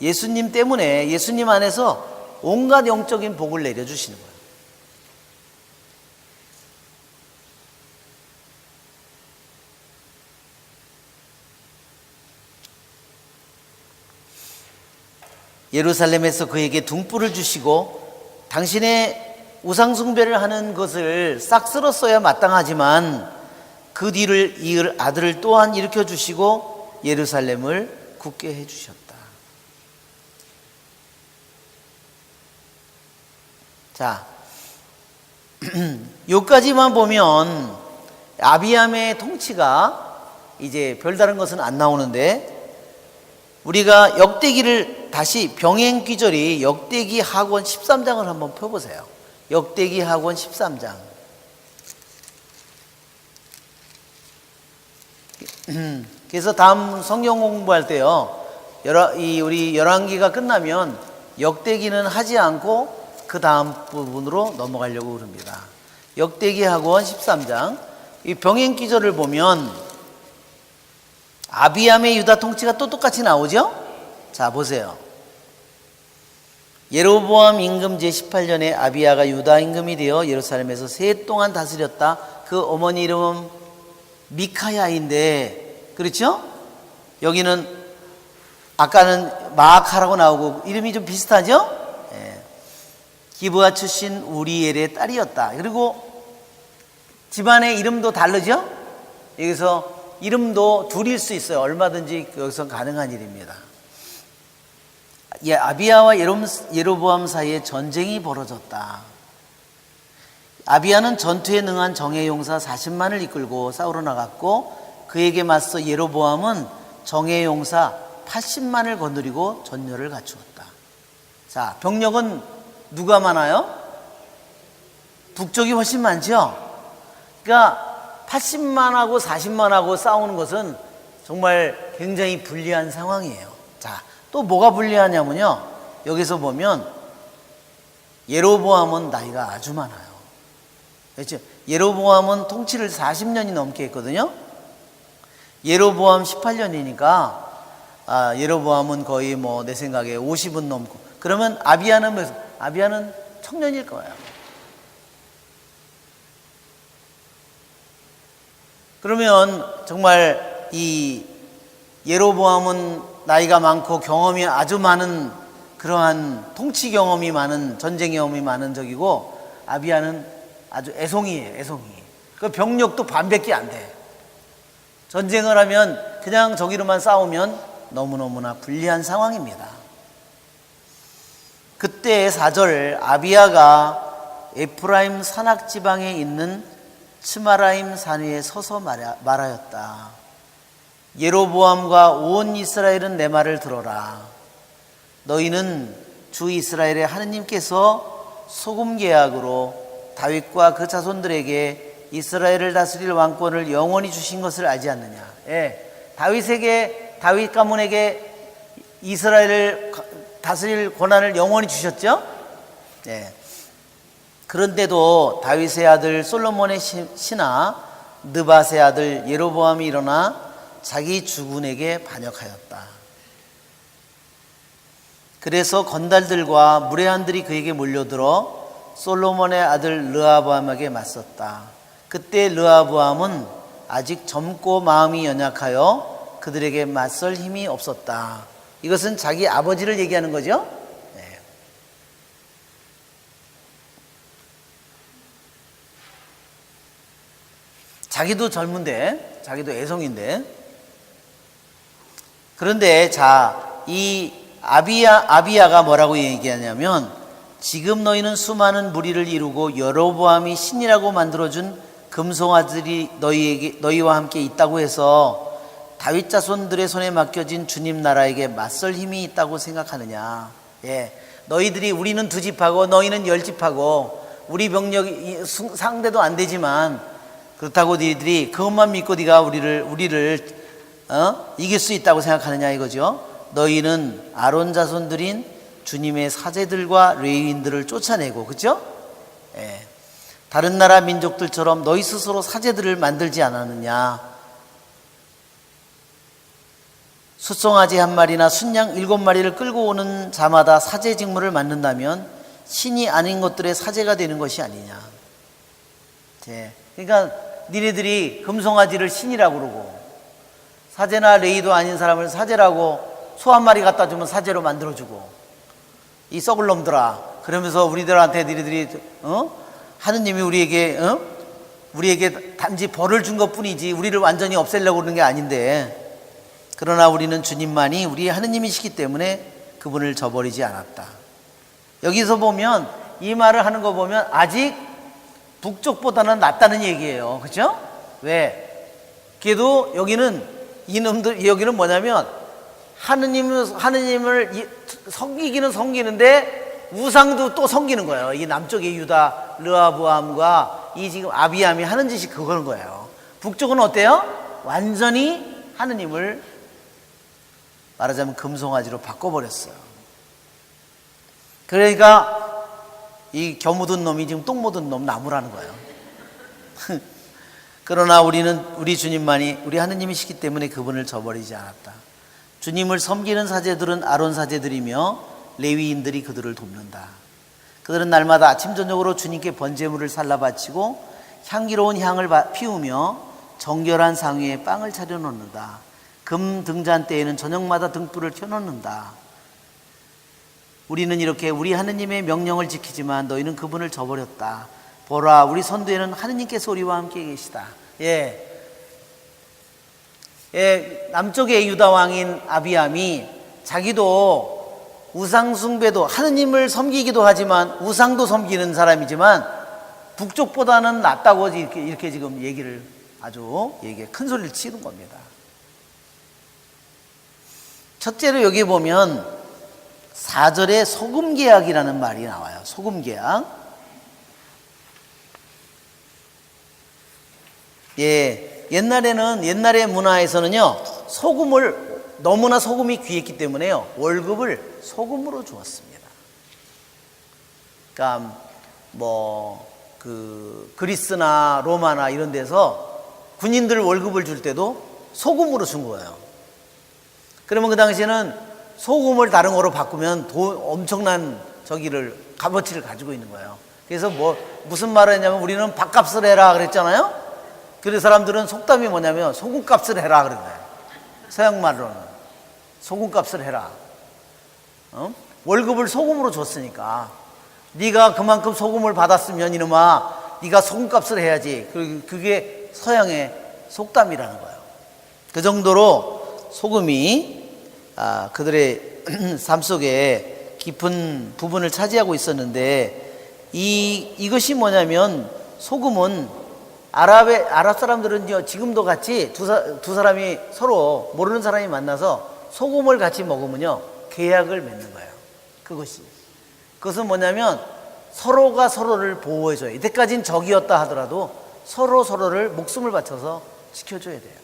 예수님 때문에, 예수님 안에서 온갖 영적인 복을 내려주시는 거예요. 예루살렘에서 그에게 등불을 주시고, 당신의 우상숭배를 하는 것을 싹 쓸었어야 마땅하지만 그 뒤를 이을 아들을 또한 일으켜 주시고 예루살렘을 굳게 해주셨다. 자, 여기까지만 보면 아비암의 통치가 이제 별다른 것은 안 나오는데, 우리가 역대기를 다시, 병행귀절이 역대기 하권 13장을 한번 펴보세요. 역대기 하권 13장. 그래서 다음 성경 공부할 때요, 우리 열왕기가 끝나면 역대기는 하지 않고 그 다음 부분으로 넘어가려고 그럽니다. 역대기 하권 13장. 이 병행귀절을 보면 아비암의 유다 통치가 또 똑같이 나오죠? 자, 보세요. 예로보암 임금 제18년에 아비야가 유다 임금이 되어 예루살렘에서 세 동안 다스렸다. 그 어머니 이름은 미카야인데, 그렇죠? 여기는 아까는 마아카라고 나오고 이름이 좀 비슷하죠? 예. 기브아 출신 우리엘의 딸이었다. 그리고 집안의 이름도 다르죠? 여기서 이름도 둘일 수 있어요. 얼마든지 여기서 가능한 일입니다. 예, 아비야와 예로보암 사이에 전쟁이 벌어졌다. 아비야는 전투에 능한 정예용사 40만을 이끌고 싸우러 나갔고, 그에게 맞서 예로보암은 정예용사 80만을 거느리고 전열을 갖추었다. 자, 병력은 누가 많아요? 북쪽이 훨씬 많죠? 그러니까 80만하고 40만하고 싸우는 것은 정말 굉장히 불리한 상황이에요. 자, 또 뭐가 불리하냐면요, 여기서 보면 예로보암은 나이가 아주 많아요. 그렇죠? 예로보암은 통치를 40년이 넘게 했거든요. 예로보암 18년이니까 예로보암은 거의 뭐 내 생각에 50은 넘고, 그러면 아비야는 청년일 거예요. 그러면 정말 이 예로보암은 나이가 많고 경험이 아주 많은, 그러한 통치 경험이 많은, 전쟁 경험이 많은 적이고, 아비야는 아주 애송이에요. 애송이. 그 병력도 반밖에 안 돼. 전쟁을 하면 그냥 저기로만 싸우면 너무너무나 불리한 상황입니다. 그때의 4절, 아비야가 에프라임 산악 지방에 있는 츠마라임 산 위에 서서 말하였다. 예로보암과 온 이스라엘은 내 말을 들어라. 너희는 주 이스라엘의 하느님께서 소금 계약으로 다윗과 그 자손들에게 이스라엘을 다스릴 왕권을 영원히 주신 것을 알지 않느냐. 예, 다윗 가문에게 이스라엘을 다스릴 권한을 영원히 주셨죠. 예. 그런데도 다윗의 아들 솔로몬의 신하 느밧의 아들 예로보암이 일어나 자기 주군에게 반역하였다. 그래서 건달들과 무례한들이 그에게 몰려들어 솔로몬의 아들 르호보암에게 맞섰다. 그때 르호보암은 아직 젊고 마음이 연약하여 그들에게 맞설 힘이 없었다. 이것은 자기 아버지를 얘기하는 거죠. 네. 자기도 젊은데, 자기도 애송인데. 그런데 이 아비야가 뭐라고 얘기하냐면, 지금 너희는 수많은 무리를 이루고 여로보암이 신이라고 만들어준 금송아들이 너희와 함께 있다고 해서 다윗 자손들의 손에 맡겨진 주님 나라에게 맞설 힘이 있다고 생각하느냐. 예, 너희들이 우리는 2집하고 너희는 10집하고 우리 병력이 상대도 안 되지만 그렇다고 너희들이 그것만 믿고 네가 우리를 이길 수 있다고 생각하느냐 이거죠. 너희는 아론 자손들인 주님의 사제들과 레위인들을 쫓아내고, 그렇죠? 예. 다른 나라 민족들처럼 너희 스스로 사제들을 만들지 않았느냐. 숫송아지 1마리나 순양 7마리를 끌고 오는 자마다 사제 직무를 맡는다면 신이 아닌 것들의 사제가 되는 것이 아니냐. 예. 그러니까 니네들이 금송아지를 신이라고 그러고 사제나 레위도 아닌 사람을 사제라고 소 1마리 갖다 주면 사제로 만들어주고, 이 썩을 놈들아, 그러면서 우리들한테 니네들이 하느님이 우리에게 단지 벌을 준 것뿐이지 우리를 완전히 없애려고 그러는 게 아닌데, 그러나 우리는 주님만이 우리 하느님이시기 때문에 그분을 저버리지 않았다. 여기서 보면 이 말을 하는 거 보면 아직 북쪽보다는 낫다는 얘기예요. 그렇죠? 왜? 그래도 여기는 뭐냐면 하느님을 섬기기는 섬기는데 우상도 또 섬기는 거예요. 이 남쪽의 유다 르호보암과 이 지금 아비암이 하는 짓이 그거는 거예요. 북쪽은 어때요? 완전히 하느님을 말하자면 금송아지로 바꿔버렸어요. 그러니까 이 겨 묻은 놈이 지금 똥 묻은 놈 나무라는 거예요. 그러나 우리 주님만이 우리 하느님이시기 때문에 그분을 저버리지 않았다. 주님을 섬기는 사제들은 아론 사제들이며 레위인들이 그들을 돕는다. 그들은 날마다 아침 저녁으로 주님께 번제물을 살라 바치고 향기로운 향을 피우며 정결한 상 위에 빵을 차려놓는다. 금 등잔대에는 저녁마다 등불을 켜놓는다. 우리는 이렇게 우리 하느님의 명령을 지키지만 너희는 그분을 저버렸다. 보라, 우리 선두에는 하느님께서 우리와 함께 계시다. 남쪽의 유다 왕인 아비암이 자기도 우상 숭배도 하느님을 섬기기도 하지만 우상도 섬기는 사람이지만 북쪽보다는 낫다고 이렇게 지금 얘기를 큰 소리를 치는 겁니다. 첫째로 여기 보면 4절에 소금계약이라는 말이 나와요. 소금계약. 옛날의 문화에서는요, 너무나 소금이 귀했기 때문에요, 월급을 소금으로 주었습니다. 그러니까 그리스나 로마나 이런 데서 군인들 월급을 줄 때도 소금으로 준 거예요. 그러면 그 당시에는 소금을 다른 거로 바꾸면 엄청난 값어치를 가지고 있는 거예요. 그래서 무슨 말을 했냐면 우리는 밥값을 해라 그랬잖아요. 그래서 사람들은 속담이 뭐냐면 소금값을 해라 그런 거예요. 서양 말로는 소금값을 해라. 월급을 소금으로 줬으니까 네가 그만큼 소금을 받았으면 이놈아 네가 소금값을 해야지. 그게 서양의 속담이라는 거예요. 그 정도로 소금이 그들의 삶 속에 깊은 부분을 차지하고 있었는데, 이것이 뭐냐면 소금은 아랍 사람들은요, 지금도 같이 두 사람이 서로 모르는 사람이 만나서 소금을 같이 먹으면요, 계약을 맺는 거예요. 그것은 뭐냐면 서로가 서로를 보호해줘요. 이때까지는 적이었다 하더라도 서로를 목숨을 바쳐서 지켜줘야 돼요.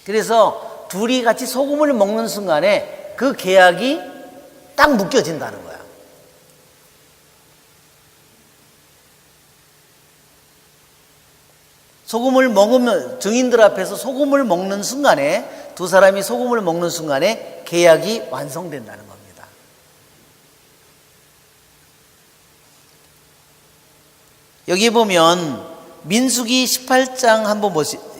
그래서 둘이 같이 소금을 먹는 순간에 그 계약이 딱 묶여진다는 거야. 소금을 먹으면, 증인들 앞에서 소금을 먹는 순간에, 두 사람이 소금을 먹는 순간에 계약이 완성된다는 겁니다. 여기 보면 민수기 18장 한번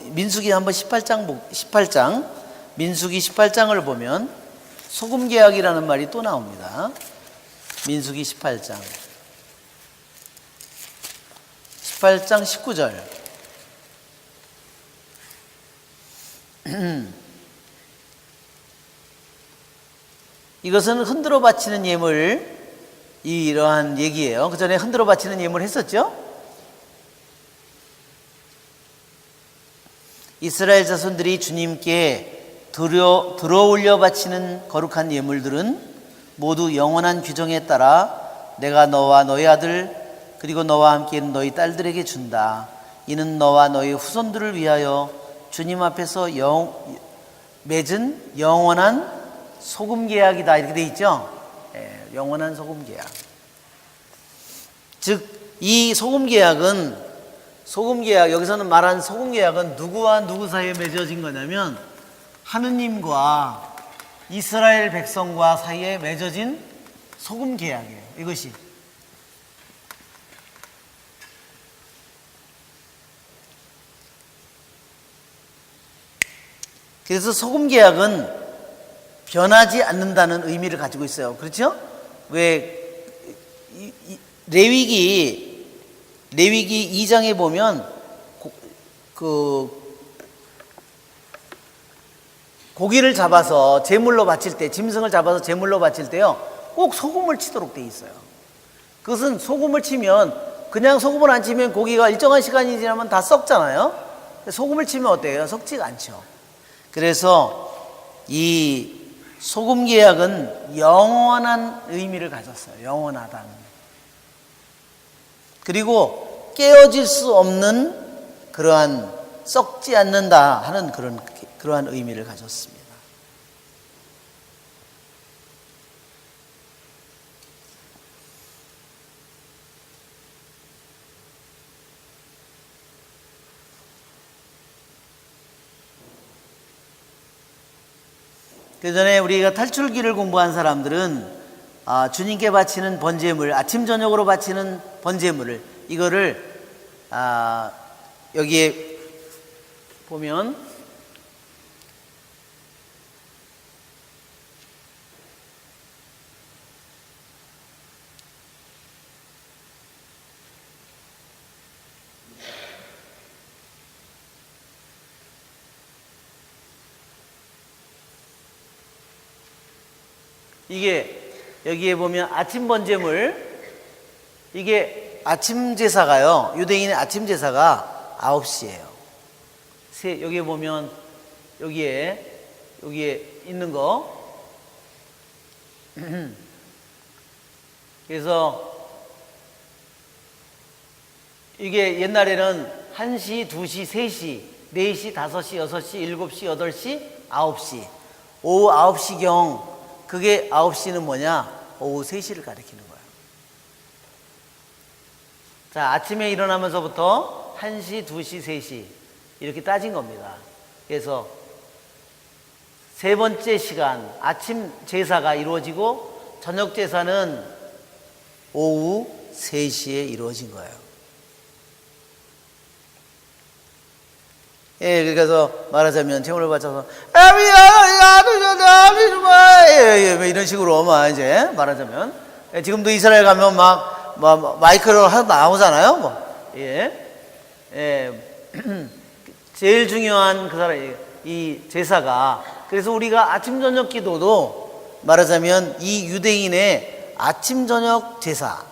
민수기 한번 18장 민수기 18장을 보면 소금 계약이라는 말이 또 나옵니다. 민수기 18장 19절. 이것은 흔들어 바치는 예물, 이러한 얘기예요. 그 전에 흔들어 바치는 예물 했었죠? 이스라엘 자손들이 주님께 들어 올려 바치는 거룩한 예물들은 모두 영원한 규정에 따라 내가 너와 너희 아들 그리고 너와 함께 있는 너희 딸들에게 준다. 이는 너와 너희 후손들을 위하여 주님 앞에서 맺은 영원한 소금 계약이다. 이렇게 돼 있죠? 영원한 소금 계약. 즉, 이 소금 계약은 여기서는 말한 소금 계약은 누구와 누구 사이에 맺어진 거냐면 하느님과 이스라엘 백성과 사이에 맺어진 소금 계약이에요. 이것이. 그래서 소금 계약은 변하지 않는다는 의미를 가지고 있어요. 그렇죠? 왜 레위기 2장에 보면 고기를 잡아서 제물로 바칠 때, 짐승을 잡아서 제물로 바칠 때요, 꼭 소금을 치도록 돼 있어요. 그것은 소금을 치면, 그냥 소금을 안 치면 고기가 일정한 시간이 지나면 다 썩잖아요. 소금을 치면 어때요? 썩지가 않죠. 그래서 이 소금 계약은 영원한 의미를 가졌어요. 영원하다는. 그리고 깨어질 수 없는 그러한 썩지 않는다 하는 그러한 의미를 가졌습니다. 그 전에 우리가 탈출기를 공부한 사람들은 주님께 바치는 번제물, 아침 저녁으로 바치는 번제물을, 이거를 여기에 보면 이게 여기에 보면 아침 번제물, 이게 아침 제사가요, 유대인의 아침 제사가 9시예요. 여기에 보면 여기에 있는 거. 그래서 이게 옛날에는 1시, 2시, 3시, 4시, 5시, 6시, 7시, 8시, 9시, 오후 9시경, 그게 9시는 뭐냐? 오후 3시를 가리키는 거예요. 자, 아침에 일어나면서부터 1시, 2시, 3시 이렇게 따진 겁니다. 그래서 세 번째 시간, 아침 제사가 이루어지고 저녁 제사는 오후 3시에 이루어진 거예요. 예, 그래서 말하자면 제물을 바쳐서 이런 식으로 막 이제 말하자면, 지금도 이스라엘 가면 막 마이크로 나오잖아요. 제일 중요한 그 사람, 이 제사가, 그래서 우리가 아침 저녁 기도도 말하자면 이 유대인의 아침 저녁 제사가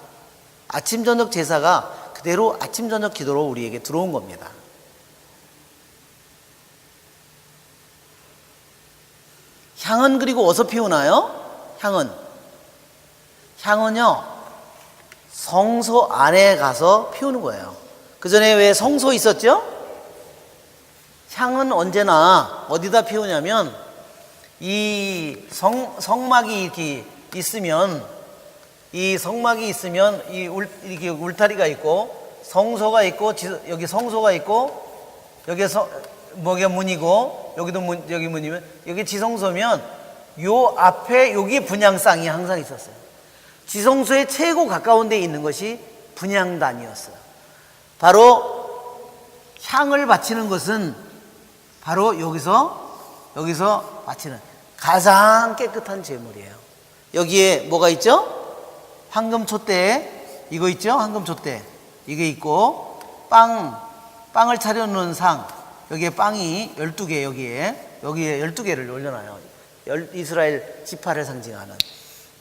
그대로 아침 저녁 기도로 우리에게 들어온 겁니다. 향은 그리고 어디서 피우나요? 향은요, 성소 안에 가서 피우는 거예요. 그 전에 왜 성소 있었죠? 향은 언제나 어디다 피우냐면, 이 성막이 이렇게 있으면, 이렇게 울타리가 있고, 성소가 있고, 여기 성소가 있고, 여기서 뭐가 문이고 여기도 문, 여기 문이면 여기 지성소면 요 앞에 여기 분향상이 항상 있었어요. 지성소에 최고 가까운 데 있는 것이 분향단이었어요. 바로 향을 바치는 것은 바로 여기서 바치는 가장 깨끗한 제물이에요. 여기에 뭐가 있죠? 황금 촛대, 이거 있죠? 황금 촛대 이게 있고, 빵을 차려놓은 상, 여기에 빵이 12개, 여기에 12개를 올려놔요. 이스라엘 지파를 상징하는.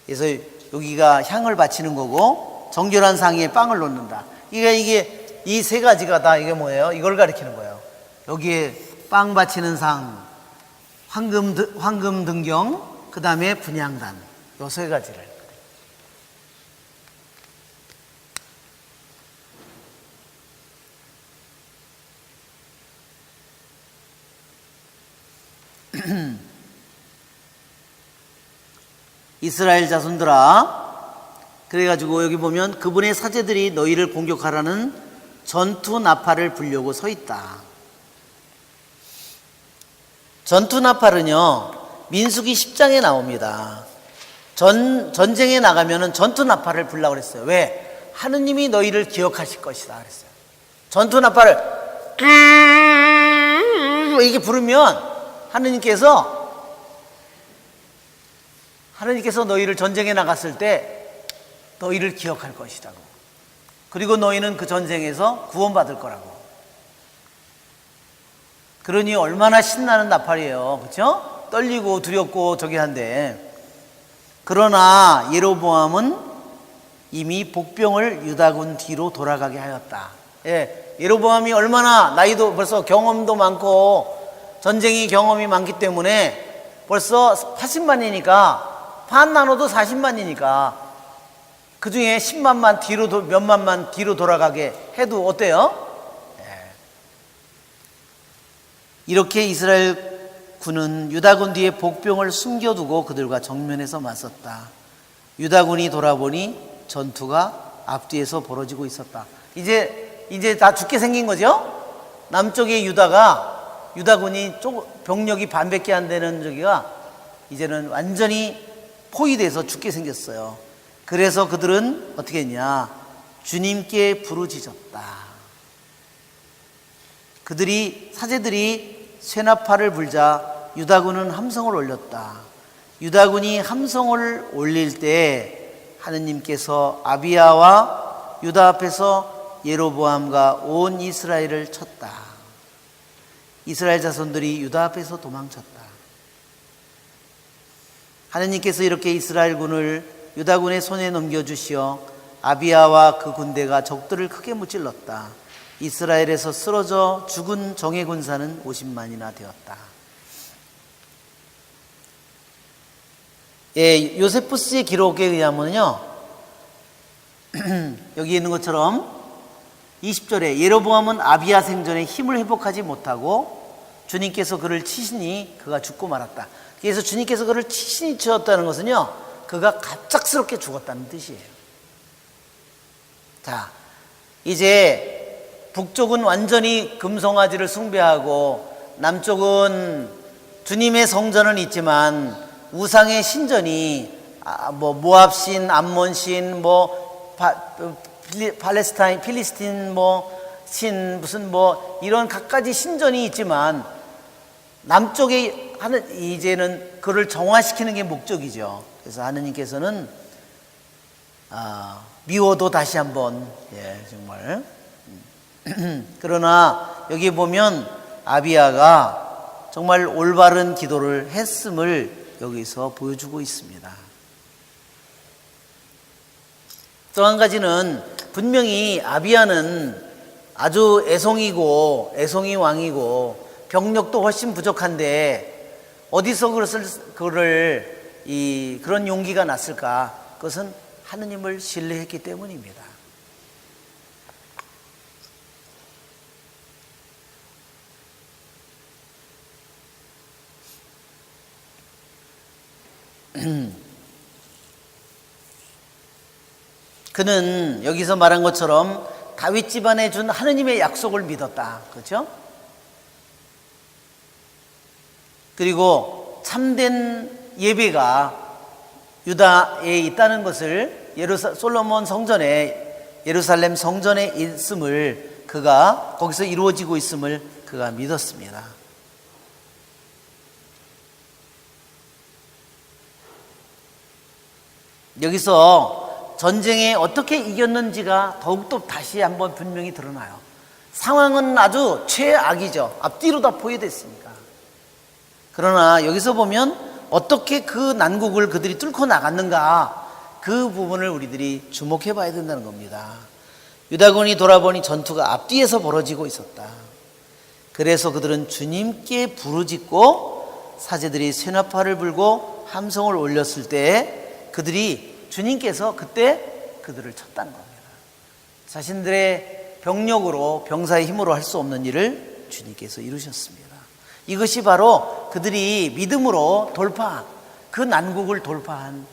그래서 여기가 향을 바치는 거고, 정결한 상 위에 빵을 놓는다. 이게 이 세 가지가 다 이게 뭐예요? 이걸 가리키는 거예요. 여기에 빵 바치는 상, 황금 등경, 그 다음에 분향단, 요 세 가지를. 이스라엘 자손들아, 그래가지고 여기 보면 그분의 사제들이 너희를 공격하라는 전투 나팔을 불려고 서 있다. 전투 나팔은요, 민수기 10장에 나옵니다. 전쟁에 나가면은 전투 나팔을 불라고 그랬어요. 왜? 하느님이 너희를 기억하실 것이다 그랬어요. 전투 나팔을 이렇게 부르면 하느님께서 너희를 전쟁에 나갔을 때 너희를 기억할 것이라고. 그리고 너희는 그 전쟁에서 구원받을 거라고. 그러니 얼마나 신나는 나팔이에요. 그렇죠? 떨리고 두렵고 저기 한데, 그러나 예로보암은 이미 복병을 유다군 뒤로 돌아가게 하였다. 예, 예로보암이 얼마나 나이도 벌써 경험도 많고 전쟁이 경험이 많기 때문에 벌써 80만이니까 반 나눠도 40만이니까 그 중에 10만만 뒤로, 몇만만 뒤로 돌아가게 해도 어때요? 예. 이렇게 이스라엘 군은 유다군 뒤에 복병을 숨겨두고 그들과 정면에서 맞섰다. 유다군이 돌아보니 전투가 앞뒤에서 벌어지고 있었다. 이제 다 죽게 생긴 거죠? 남쪽의 유다군이 병력이 반밖에 안 되는 저기가 이제는 완전히 포위돼서 죽게 생겼어요. 그래서 그들은 어떻게 했냐? 주님께 부르짖었다. 사제들이 쇠나팔을 불자 유다군은 함성을 올렸다. 유다군이 함성을 올릴 때 하느님께서 아비야와 유다 앞에서 예로보암과 온 이스라엘을 쳤다. 이스라엘 자손들이 유다 앞에서 도망쳤다. 하느님께서 이렇게 이스라엘 군을 유다군의 손에 넘겨주시어 아비야와 그 군대가 적들을 크게 무찔렀다. 이스라엘에서 쓰러져 죽은 정예 군사는 50만이나 되었다. 예, 요세푸스의 기록에 의하면요, 여기 있는 것처럼 20절에 예로보암은 아비야 생전에 힘을 회복하지 못하고 주님께서 그를 치시니 그가 죽고 말았다. 그래서 주님께서 그를 치신이 치었다는 것은요, 그가 갑작스럽게 죽었다는 뜻이에요. 자, 이제 북쪽은 완전히 금송아지를 숭배하고 남쪽은 주님의 성전은 있지만 우상의 신전이 모압신, 암몬신, 팔레스타인, 필리스틴 신 무슨 이런 갖가지 신전이 있지만 남쪽에 이제는 그를 정화시키는 게 목적이죠. 그래서 하느님께서는 미워도 다시 한번, 예, 정말. 그러나 여기 보면 아비야가 정말 올바른 기도를 했음을 여기서 보여주고 있습니다. 또 한 가지는 분명히 아비야는 아주 애송이 왕이고 병력도 훨씬 부족한데 어디서 그런 용기가 났을까? 그것은 하느님을 신뢰했기 때문입니다. 그는 여기서 말한 것처럼 다윗 집안에 준 하느님의 약속을 믿었다. 그렇죠? 그리고 참된 예배가 유다에 있다는 것을 솔로몬 성전에, 예루살렘 성전에 있음을, 그가 거기서 이루어지고 있음을 그가 믿었습니다. 여기서 전쟁에 어떻게 이겼는지가 더욱더 다시 한번 분명히 드러나요. 상황은 아주 최악이죠. 앞뒤로 다 포위됐으니까. 그러나 여기서 보면 어떻게 그 난국을 그들이 뚫고 나갔는가, 그 부분을 우리들이 주목해 봐야 된다는 겁니다. 유다군이 돌아보니 전투가 앞뒤에서 벌어지고 있었다. 그래서 그들은 주님께 부르짖고 사제들이 쇠나파를 불고 함성을 올렸을 때 그들이, 주님께서 그때 그들을 쳤다는 겁니다. 자신들의 병력으로, 병사의 힘으로 할 수 없는 일을 주님께서 이루셨습니다. 이것이 바로 그들이 믿음으로 돌파한, 그 난국을 돌파한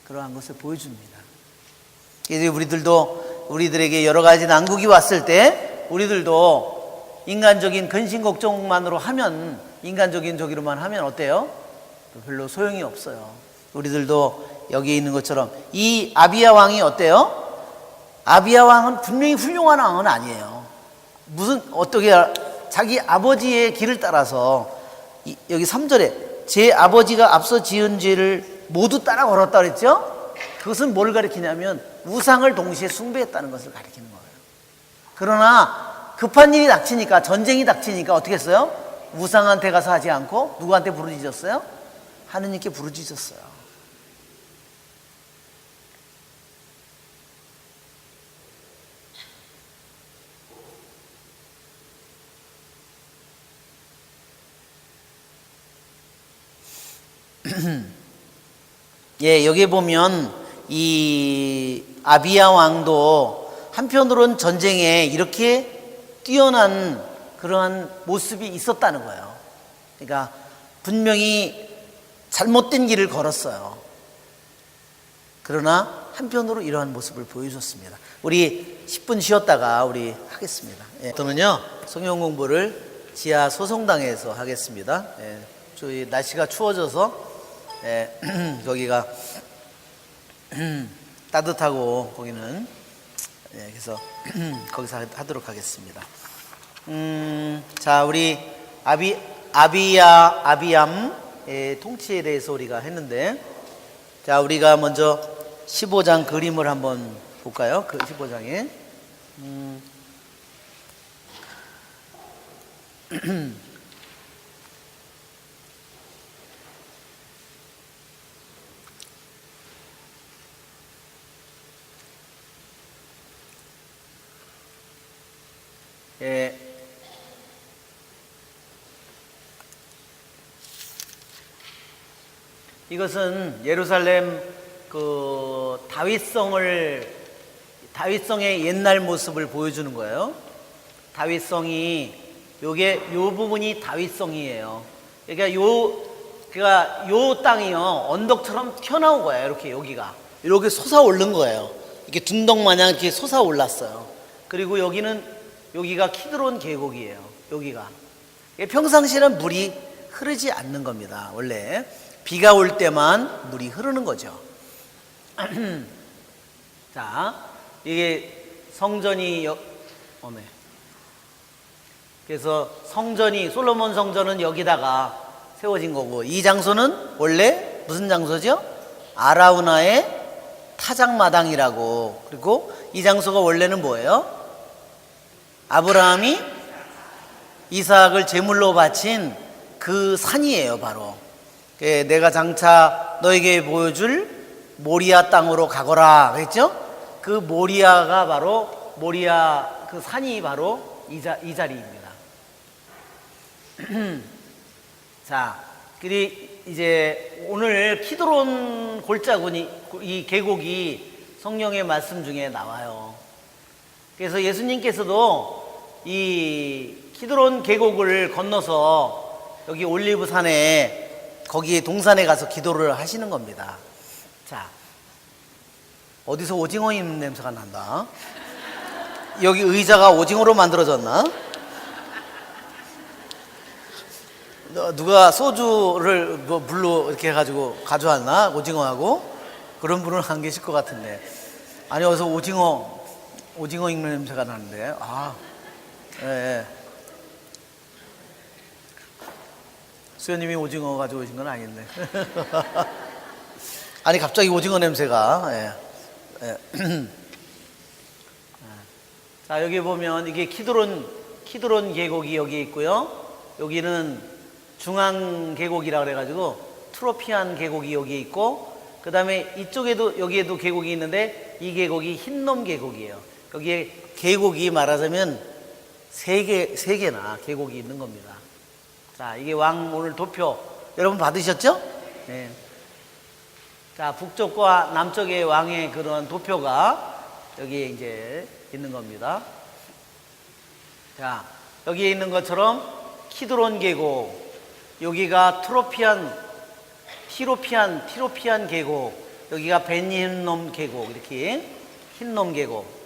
그러한 것을 보여줍니다. 그래서 우리들에게 여러 가지 난국이 왔을 때 우리들도 인간적인 근심 걱정만으로 하면, 인간적인 저기로만 하면 어때요? 별로 소용이 없어요. 우리들도 여기에 있는 것처럼 이 아비야 왕이 어때요? 아비야 왕은 분명히 훌륭한 왕은 아니에요. 어떻게 자기 아버지의 길을 따라서, 여기 3절에 제 아버지가 앞서 지은 죄를 모두 따라 걸었다 그랬죠? 그것은 뭘 가리키냐면 우상을 동시에 숭배했다는 것을 가리키는 거예요. 그러나 급한 일이 닥치니까, 전쟁이 닥치니까 어떻게 했어요? 우상한테 가서 하지 않고 누구한테 부르짖었어요? 하느님께 부르짖었어요. 예, 여기 보면 이 아비야 왕도 한편으로는 전쟁에 이렇게 뛰어난 그러한 모습이 있었다는 거예요. 그러니까 분명히 잘못된 길을 걸었어요. 그러나 한편으로 이러한 모습을 보여줬습니다. 우리 10분 쉬었다가 우리 하겠습니다. 예, 저는요 성경 공부를 지하 소성당에서 하겠습니다. 예, 저희 날씨가 추워져서 거기가 따뜻하고 거기는, 그래서 거기서 하도록 하겠습니다. 자, 우리 아비암의 통치에 대해서 우리가 했는데, 자, 우리가 먼저 15장 그림을 한번 볼까요? 그 15장에 이것은 예루살렘 그 다윗성의 옛날 모습을 보여주는 거예요. 다윗성이, 요 부분이 다윗성이에요. 그러니까 요 땅이요 언덕처럼 튀어나온 거예요. 이렇게 여기가 이렇게 솟아오른 거예요. 이렇게 둔덕 마냥 이렇게 솟아올랐어요. 그리고 여기가 키드론 계곡이에요. 여기가 평상시에는 물이 흐르지 않는 겁니다. 원래 비가 올 때만 물이 흐르는 거죠. 자, 이게 성전이 그래서 솔로몬 성전은 여기다가 세워진 거고, 이 장소는 원래 무슨 장소죠? 아라우나의 타작마당이라고. 그리고 이 장소가 원래는 뭐예요? 아브라함이 이삭을 제물로 바친 그 산이에요. 바로 내가 장차 너에게 보여줄 모리아 땅으로 가거라 그랬죠? 그 모리아가 바로, 모리아 그 산이 바로 이 자리입니다. 자, 이제 오늘 키드론 골짜기니, 이 계곡이 성경의 말씀 중에 나와요. 그래서 예수님께서도 이 키드론 계곡을 건너서 여기 올리브산에, 거기에 동산에 가서 기도를 하시는 겁니다. 자, 어디서 오징어 있는 냄새가 난다. 여기 의자가 오징어로 만들어졌나? 누가 소주를 뭐 물로 이렇게 해가지고 가져왔나? 오징어하고? 그런 분은 안 계실 것 같은데. 아니, 어서 오징어 익는 냄새가 나는데. 아, 예, 예. 수현님이 오징어 가져오신 건 아닌데. 아니, 갑자기 오징어 냄새가. 예. 예. 자, 여기 보면 이게 키드론 계곡이 여기 있고요. 여기는 중앙 계곡이라 그래가지고 트로피안 계곡이 여기 있고, 그 다음에 이쪽에도 여기에도 계곡이 있는데 이 계곡이 흰놈 계곡이에요. 여기에 계곡이 말하자면 세 개나 계곡이 있는 겁니다. 자, 이게 왕 오늘 도표 여러분 받으셨죠? 네. 자, 북쪽과 남쪽의 왕의 그런 도표가 여기에 이제 있는 겁니다. 자, 여기에 있는 것처럼 키드론 계곡, 여기가 티로피안 계곡, 여기가 벤흰놈 계곡, 이렇게 흰놈 계곡.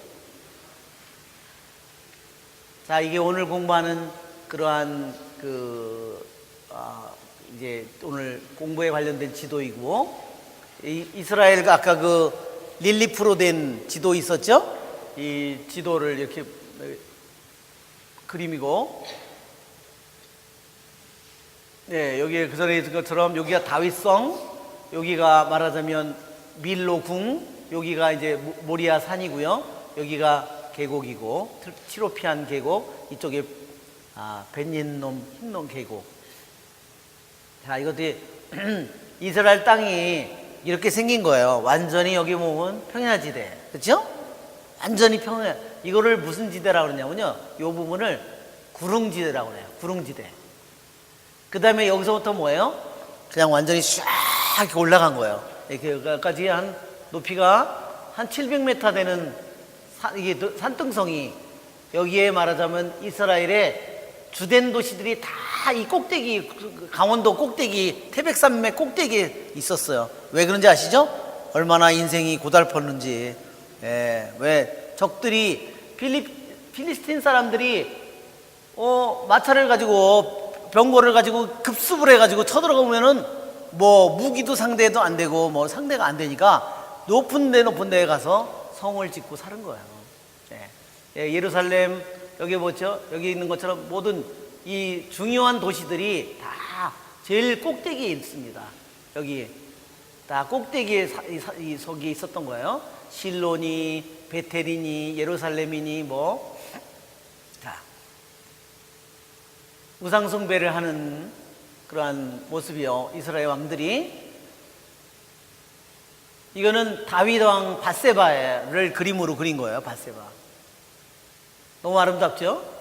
자, 이게 오늘 공부하는 그러한 이제 오늘 공부에 관련된 지도이고, 이스라엘 아까 그 릴리프로 된 지도 있었죠? 이 지도를 이렇게 그림이고, 네, 여기에 그 전에 있던 것처럼 여기가 다윗성, 여기가 말하자면 밀로궁, 여기가 이제 모리아 산이고요. 여기가 계곡이고, 티로피안 계곡, 이쪽에 벤흰놈, 흰놈 계곡. 자, 이것들이 이스라엘 땅이 이렇게 생긴 거예요. 완전히 여기 보면 평야지대, 그렇죠? 완전히 평야. 이거를 무슨 지대라고 그러냐면요, 이 부분을 구릉지대라고 그래요. 구릉지대. 그 다음에 여기서부터 뭐예요? 그냥 완전히 쫙 이렇게 올라간 거예요. 이렇게까지 한 높이가 한 700m 되는 이게 산등성이, 여기에 말하자면 이스라엘의 주된 도시들이 다 이 꼭대기, 강원도 꼭대기, 태백산맥 꼭대기에 있었어요. 왜 그런지 아시죠? 얼마나 인생이 고달팠는지. 예, 왜 적들이 필리스틴 사람들이 마차를 가지고 병거를 가지고 급습을 해가지고 쳐들어가면은 뭐 무기도 상대도 안 되고 뭐 상대가 안 되니까 높은 데에 가서 성을 짓고 사는 거예요. 예, 예루살렘 여기 보죠? 여기 있는 것처럼 모든 이 중요한 도시들이 다 제일 꼭대기에 있습니다. 여기 다 꼭대기에 서기에 있었던 거예요. 실로니, 베텔이니, 예루살렘이니 뭐. 자, 우상숭배를 하는 그러한 모습이요. 이스라엘 왕들이. 이거는 다윗 왕 밧세바를 그림으로 그린 거예요. 밧세바. 너무 아름답죠?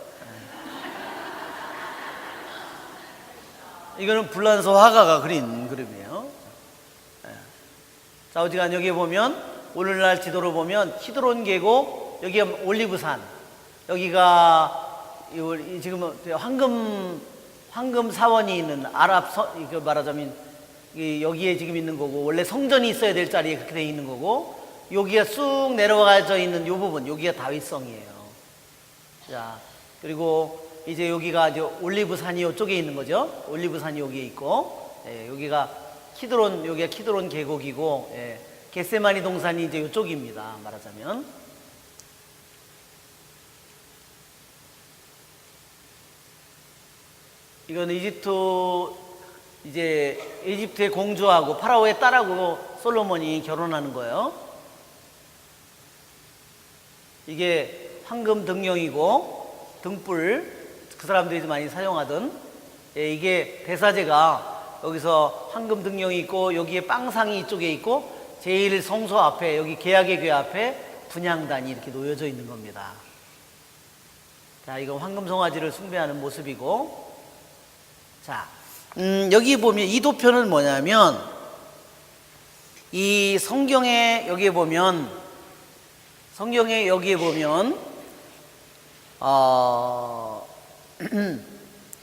이거는 불란서 화가가 그린 그림이에요. 자, 어지간 여기 보면 오늘날 지도로 보면 키드론 계곡, 여기가 올리브산, 여기가 지금 황금 사원이 있는 이거 말하자면 여기에 지금 있는 거고, 원래 성전이 있어야 될 자리에 그렇게 돼 있는 거고, 여기가 쑥 내려가져 있는 이 부분, 여기가 다윗성이에요. 자, 그리고 이제 여기가 이제 올리브산이 이쪽에 있는 거죠. 올리브산이 여기에 있고, 예, 여기가 키드론 계곡이고, 예, 겟세마니 동산이 이제 이쪽입니다. 말하자면. 이건 이집트의 공주하고 파라오의 딸하고 솔로몬이 결혼하는 거예요. 이게 황금 등용이고 등불, 그 사람들이 많이 사용하던, 예, 이게 대사제가 여기서 황금 등용이 있고, 여기에 빵상이 이쪽에 있고, 제일 성소 앞에, 여기 계약의 궤 앞에 분향단이 이렇게 놓여져 있는 겁니다. 자, 이건 황금 송아지를 숭배하는 모습이고, 자, 여기 보면 이 도표는 뭐냐면, 이 성경에 여기에 보면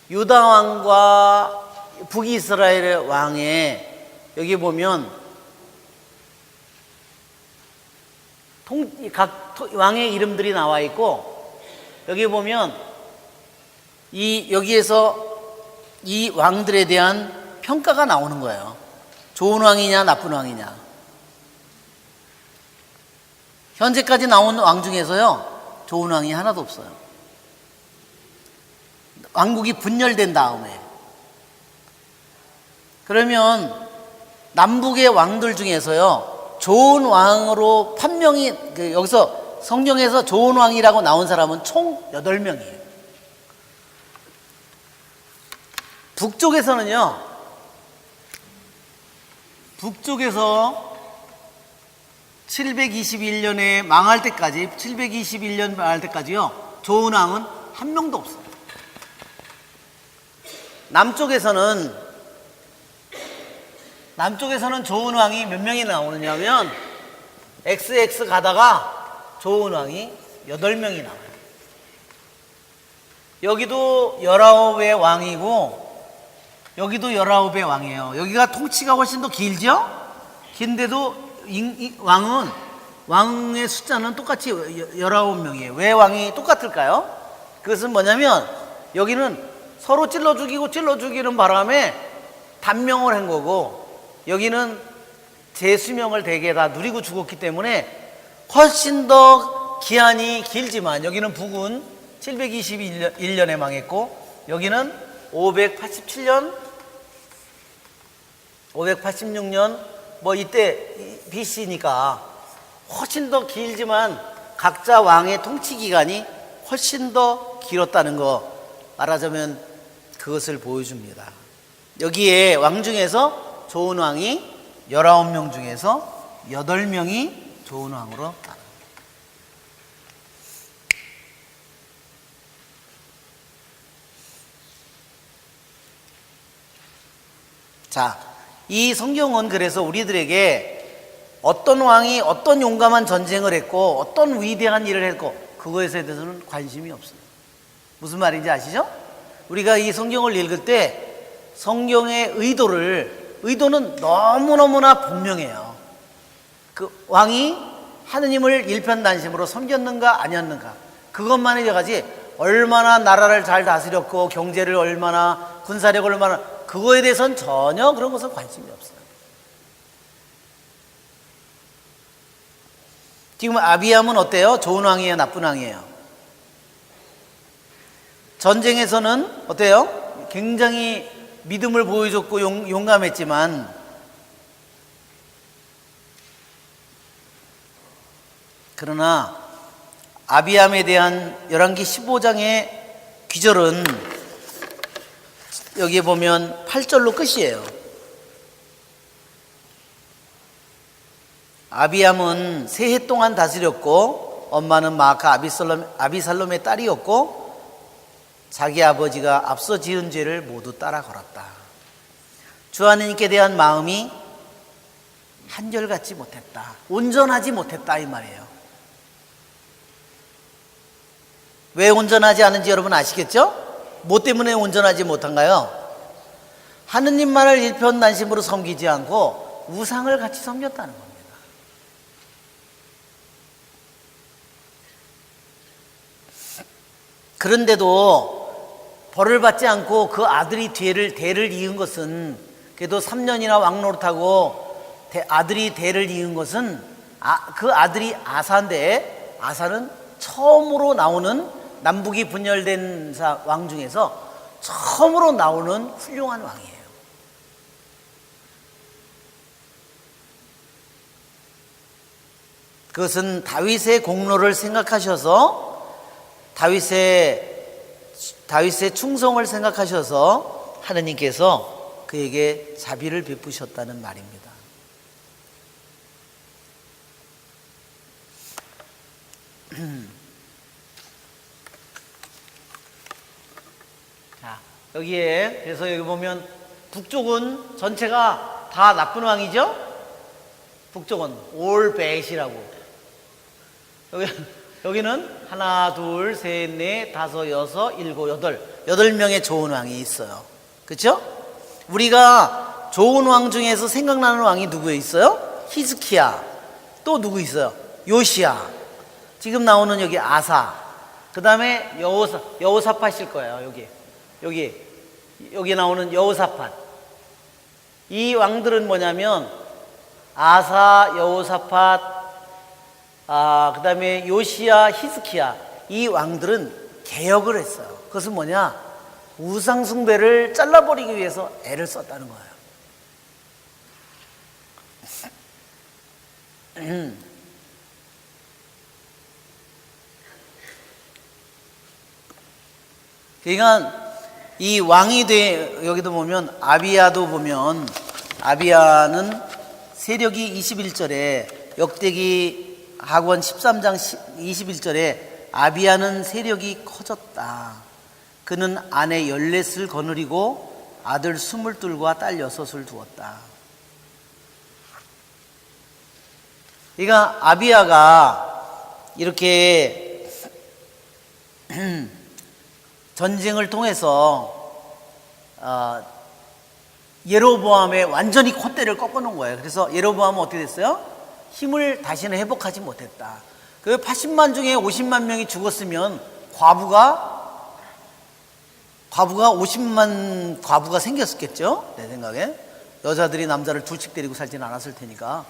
유다 왕과 북이스라엘 왕의 여기 보면 각 왕의 이름들이 나와 있고, 여기 보면 여기에서 이 왕들에 대한 평가가 나오는 거예요. 좋은 왕이냐 나쁜 왕이냐. 현재까지 나온 왕 중에서요, 좋은 왕이 하나도 없어요. 왕국이 분열된 다음에. 그러면 남북의 왕들 중에서요, 좋은 왕으로 판명이, 여기서 성경에서 좋은 왕이라고 나온 사람은 총 8명이에요. 북쪽에서 721년에 망할 때까지, 721년 망할 때까지요, 좋은 왕은 한 명도 없어요. 남쪽에서는 좋은 왕이 몇 명이 나오느냐면, XX 가다가 좋은 왕이 8명이 나와요. 여기도 19의 왕이고, 여기도 19의 왕이에요. 여기가 통치가 훨씬 더 길죠? 긴데도 왕의 숫자는 똑같이 19명이에요. 왜 왕이 똑같을까요? 그것은 뭐냐면, 여기는 서로 찔러 죽이는 바람에 단명을 한 거고, 여기는 재수명을 대개 다 누리고 죽었기 때문에 훨씬 더 기한이 길지만, 여기는 북은 721년에 망했고, 여기는 587년, 586년, 뭐 이때 BC니까 훨씬 더 길지만 각자 왕의 통치 기간이 훨씬 더 길었다는 거, 말하자면 그것을 보여줍니다. 여기에 왕 중에서 좋은 왕이 19명 중에서 8명이 좋은 왕으로 나옵니다. 자, 이 성경은 그래서 우리들에게 어떤 왕이 어떤 용감한 전쟁을 했고 어떤 위대한 일을 했고 그거에 대해서는 관심이 없어요. 무슨 말인지 아시죠? 우리가 이 성경을 읽을 때 성경의 의도는 너무너무나 분명해요. 그 왕이 하느님을 일편단심으로 섬겼는가 아니었는가, 그것만이 여가지 얼마나 나라를 잘 다스렸고 경제를 얼마나, 군사력을 얼마나, 그거에 대해서는 전혀 그런 것은 관심이 없어요. 지금 아비암은 어때요? 좋은 왕이에요? 나쁜 왕이에요? 전쟁에서는 어때요? 굉장히 믿음을 보여줬고 용감했지만, 그러나 아비암에 대한 열왕기 15장의 귀절은 여기에 보면 8절로 끝이에요. 아비암은 3해 동안 다스렸고, 엄마는 마아카 아비살롬의 딸이었고, 자기 아버지가 앞서 지은 죄를 모두 따라 걸었다. 주 하나님께 대한 마음이 한결같지 못했다, 온전하지 못했다, 이 말이에요. 왜 온전하지 않은지 여러분 아시겠죠? 뭐 때문에 온전하지 못한가요? 하느님만을 일편단심으로 섬기지 않고 우상을 같이 섬겼다는 겁니다. 그런데도 벌을 받지 않고 그 아들이 대를 이은 것은, 그래도 3년이나 왕노릇하고 아들이 대를 이은 것은 그 아들이 아사인데, 아사는 처음으로 나오는, 남북이 분열된 왕 중에서 처음으로 나오는 훌륭한 왕이에요. 그것은 다윗의 공로를 생각하셔서, 다윗의 충성을 생각하셔서 하느님께서 그에게 자비를 베푸셨다는 말입니다. 자, 여기에, 그래서 여기 보면 북쪽은 전체가 다 나쁜 왕이죠? 북쪽은 올 벳이라고. 여기는 하나, 둘, 셋, 넷, 다섯, 여섯, 일곱, 여덟 명의 좋은 왕이 있어요. 그렇죠? 우리가 좋은 왕 중에서 생각나는 왕이 누구 있어요? 히스키야. 또 누구 있어요? 요시야. 지금 나오는 여기 아사. 그 다음에 여호사밧일 거예요. 여기 여기 나오는 여호사밧, 이 왕들은 뭐냐면 아사, 여호사밧, 그 다음에 요시야, 히스키야, 이 왕들은 개혁을 했어요. 그것은 뭐냐? 우상숭배를 잘라버리기 위해서 애를 썼다는 거예요. 그러니까 이 왕이 여기도 보면 아비야도 보면, 아비야는 세력이 21절에, 역대기 하권 13장 21절에 아비야는 세력이 커졌다. 그는 아내 14을 거느리고 아들 22과 딸 6을 두었다. 그러니까 아비야가 이렇게 전쟁을 통해서 예로보암의 완전히 콧대를 꺾어놓은 거예요. 그래서 예로보암은 어떻게 됐어요? 힘을 다시는 회복하지 못했다. 그 80만 중에 50만 명이 죽었으면 과부가 50만 과부가 생겼겠죠? 내 생각에. 여자들이 남자를 둘씩 데리고 살지는 않았을 테니까.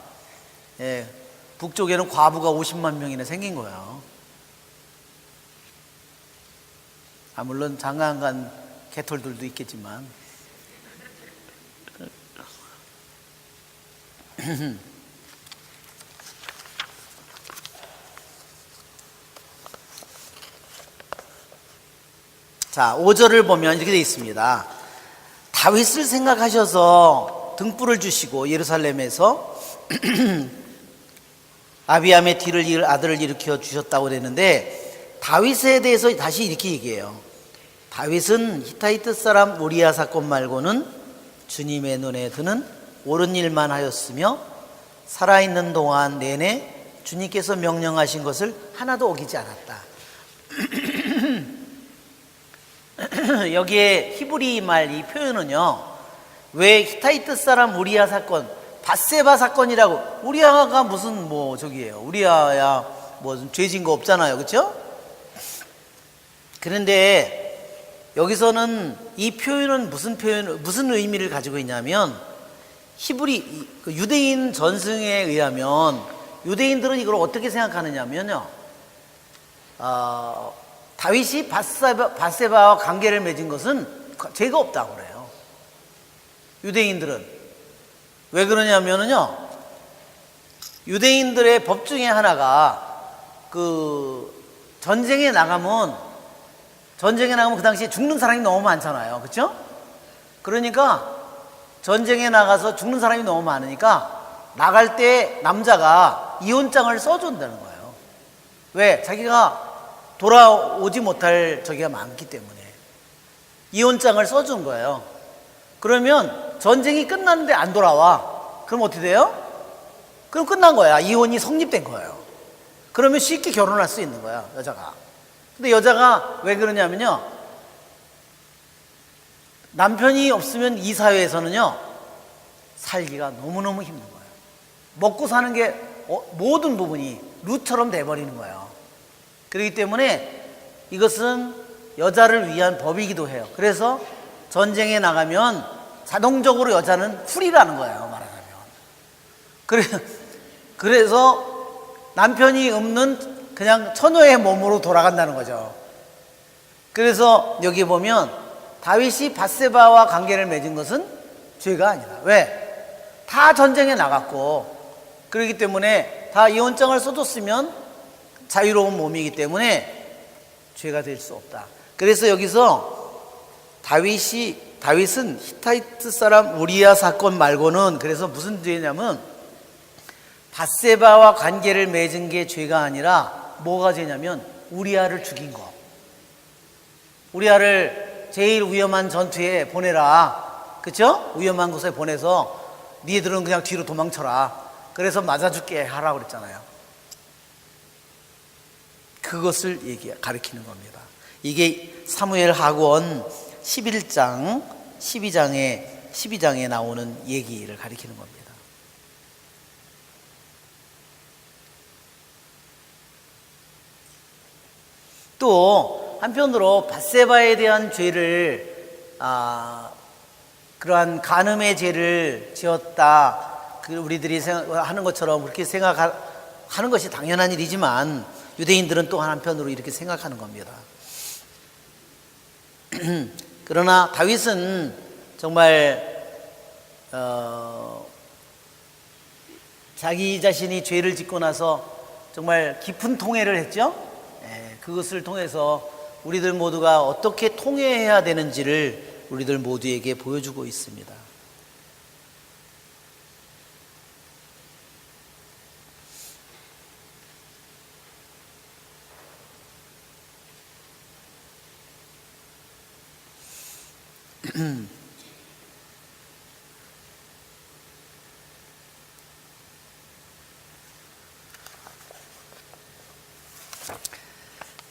예, 북쪽에는 과부가 50만 명이나 생긴 거예요. 물론 장가간 개털들도 있겠지만. 자, 5절을 보면 이렇게 되어 있습니다. 다윗을 생각하셔서 등불을 주시고 예루살렘에서 아비암의 뒤를 이을 아들을 일으켜 주셨다고 그랬는데, 다윗에 대해서 다시 이렇게 얘기해요. 다윗은 히타이트 사람 우리야 사건 말고는 주님의 눈에 드는 옳은 일만 하였으며 살아있는 동안 내내 주님께서 명령하신 것을 하나도 어기지 않았다. 여기에 히브리 말 이 표현은요, 왜 히타이트 사람 우리야 사건, 밧세바 사건이라고, 우리야가 무슨 저기예요. 우리야야 죄진 거 없잖아요. 그렇죠? 그런데 여기서는 이 표현은 무슨 의미를 가지고 있냐면, 유대인 전승에 의하면 유대인들은 이걸 어떻게 생각하느냐면요, 다윗이 밧세바와 관계를 맺은 것은 죄가 없다고 그래요. 유대인들은. 왜 그러냐면요, 유대인들의 법 중에 하나가 전쟁에 나가면 그 당시에 죽는 사람이 너무 많잖아요. 그렇죠? 그러니까 전쟁에 나가서 죽는 사람이 너무 많으니까 나갈 때 남자가 이혼장을 써준다는 거예요. 왜? 자기가 돌아오지 못할 저기가 많기 때문에 이혼장을 써준 거예요. 그러면 전쟁이 끝났는데 안 돌아와. 그럼 어떻게 돼요? 그럼 끝난 거야. 이혼이 성립된 거예요. 그러면 쉽게 결혼할 수 있는 거야, 여자가. 근데 여자가 왜 그러냐면요, 남편이 없으면 이 사회에서는요 살기가 너무너무 힘든 거예요. 먹고 사는 게 모든 부분이 루처럼 돼버리는 거예요. 그렇기 때문에 이것은 여자를 위한 법이기도 해요. 그래서 전쟁에 나가면 자동적으로 여자는 풀이라는 거예요, 말하자면. 그래서 남편이 없는 그냥 처녀의 몸으로 돌아간다는 거죠. 그래서 여기 보면 다윗이 밧세바와 관계를 맺은 것은 죄가 아니다. 왜? 다 전쟁에 나갔고, 그렇기 때문에 다 이혼장을 써줬으면 자유로운 몸이기 때문에 죄가 될 수 없다. 그래서 여기서 다윗은 히타이트 사람 우리야 사건 말고는, 그래서 무슨 죄냐면 밧세바와 관계를 맺은 게 죄가 아니라 뭐가 죄냐면 우리야를 죽인 거. 우리야를 제일 위험한 전투에 보내라. 그쵸? 위험한 곳에 보내서 니들은 그냥 뒤로 도망쳐라. 그래서 맞아 죽게 하라고 그랬잖아요. 그것을 가리키는 겁니다. 이게 사무엘 하권 11장 12장에 나오는 얘기를 가리키는 겁니다. 또 한편으로 밧세바에 대한 죄를 그러한 간음의 죄를 지었다. 우리들이 하는 것처럼 그렇게 생각하는 것이 당연한 일이지만 유대인들은 또 한편으로 이렇게 생각하는 겁니다. 그러나 다윗은 정말 자기 자신이 죄를 짓고 나서 정말 깊은 통회를 했죠. 그것을 통해서 우리들 모두가 어떻게 통회해야 되는지를 우리들 모두에게 보여주고 있습니다.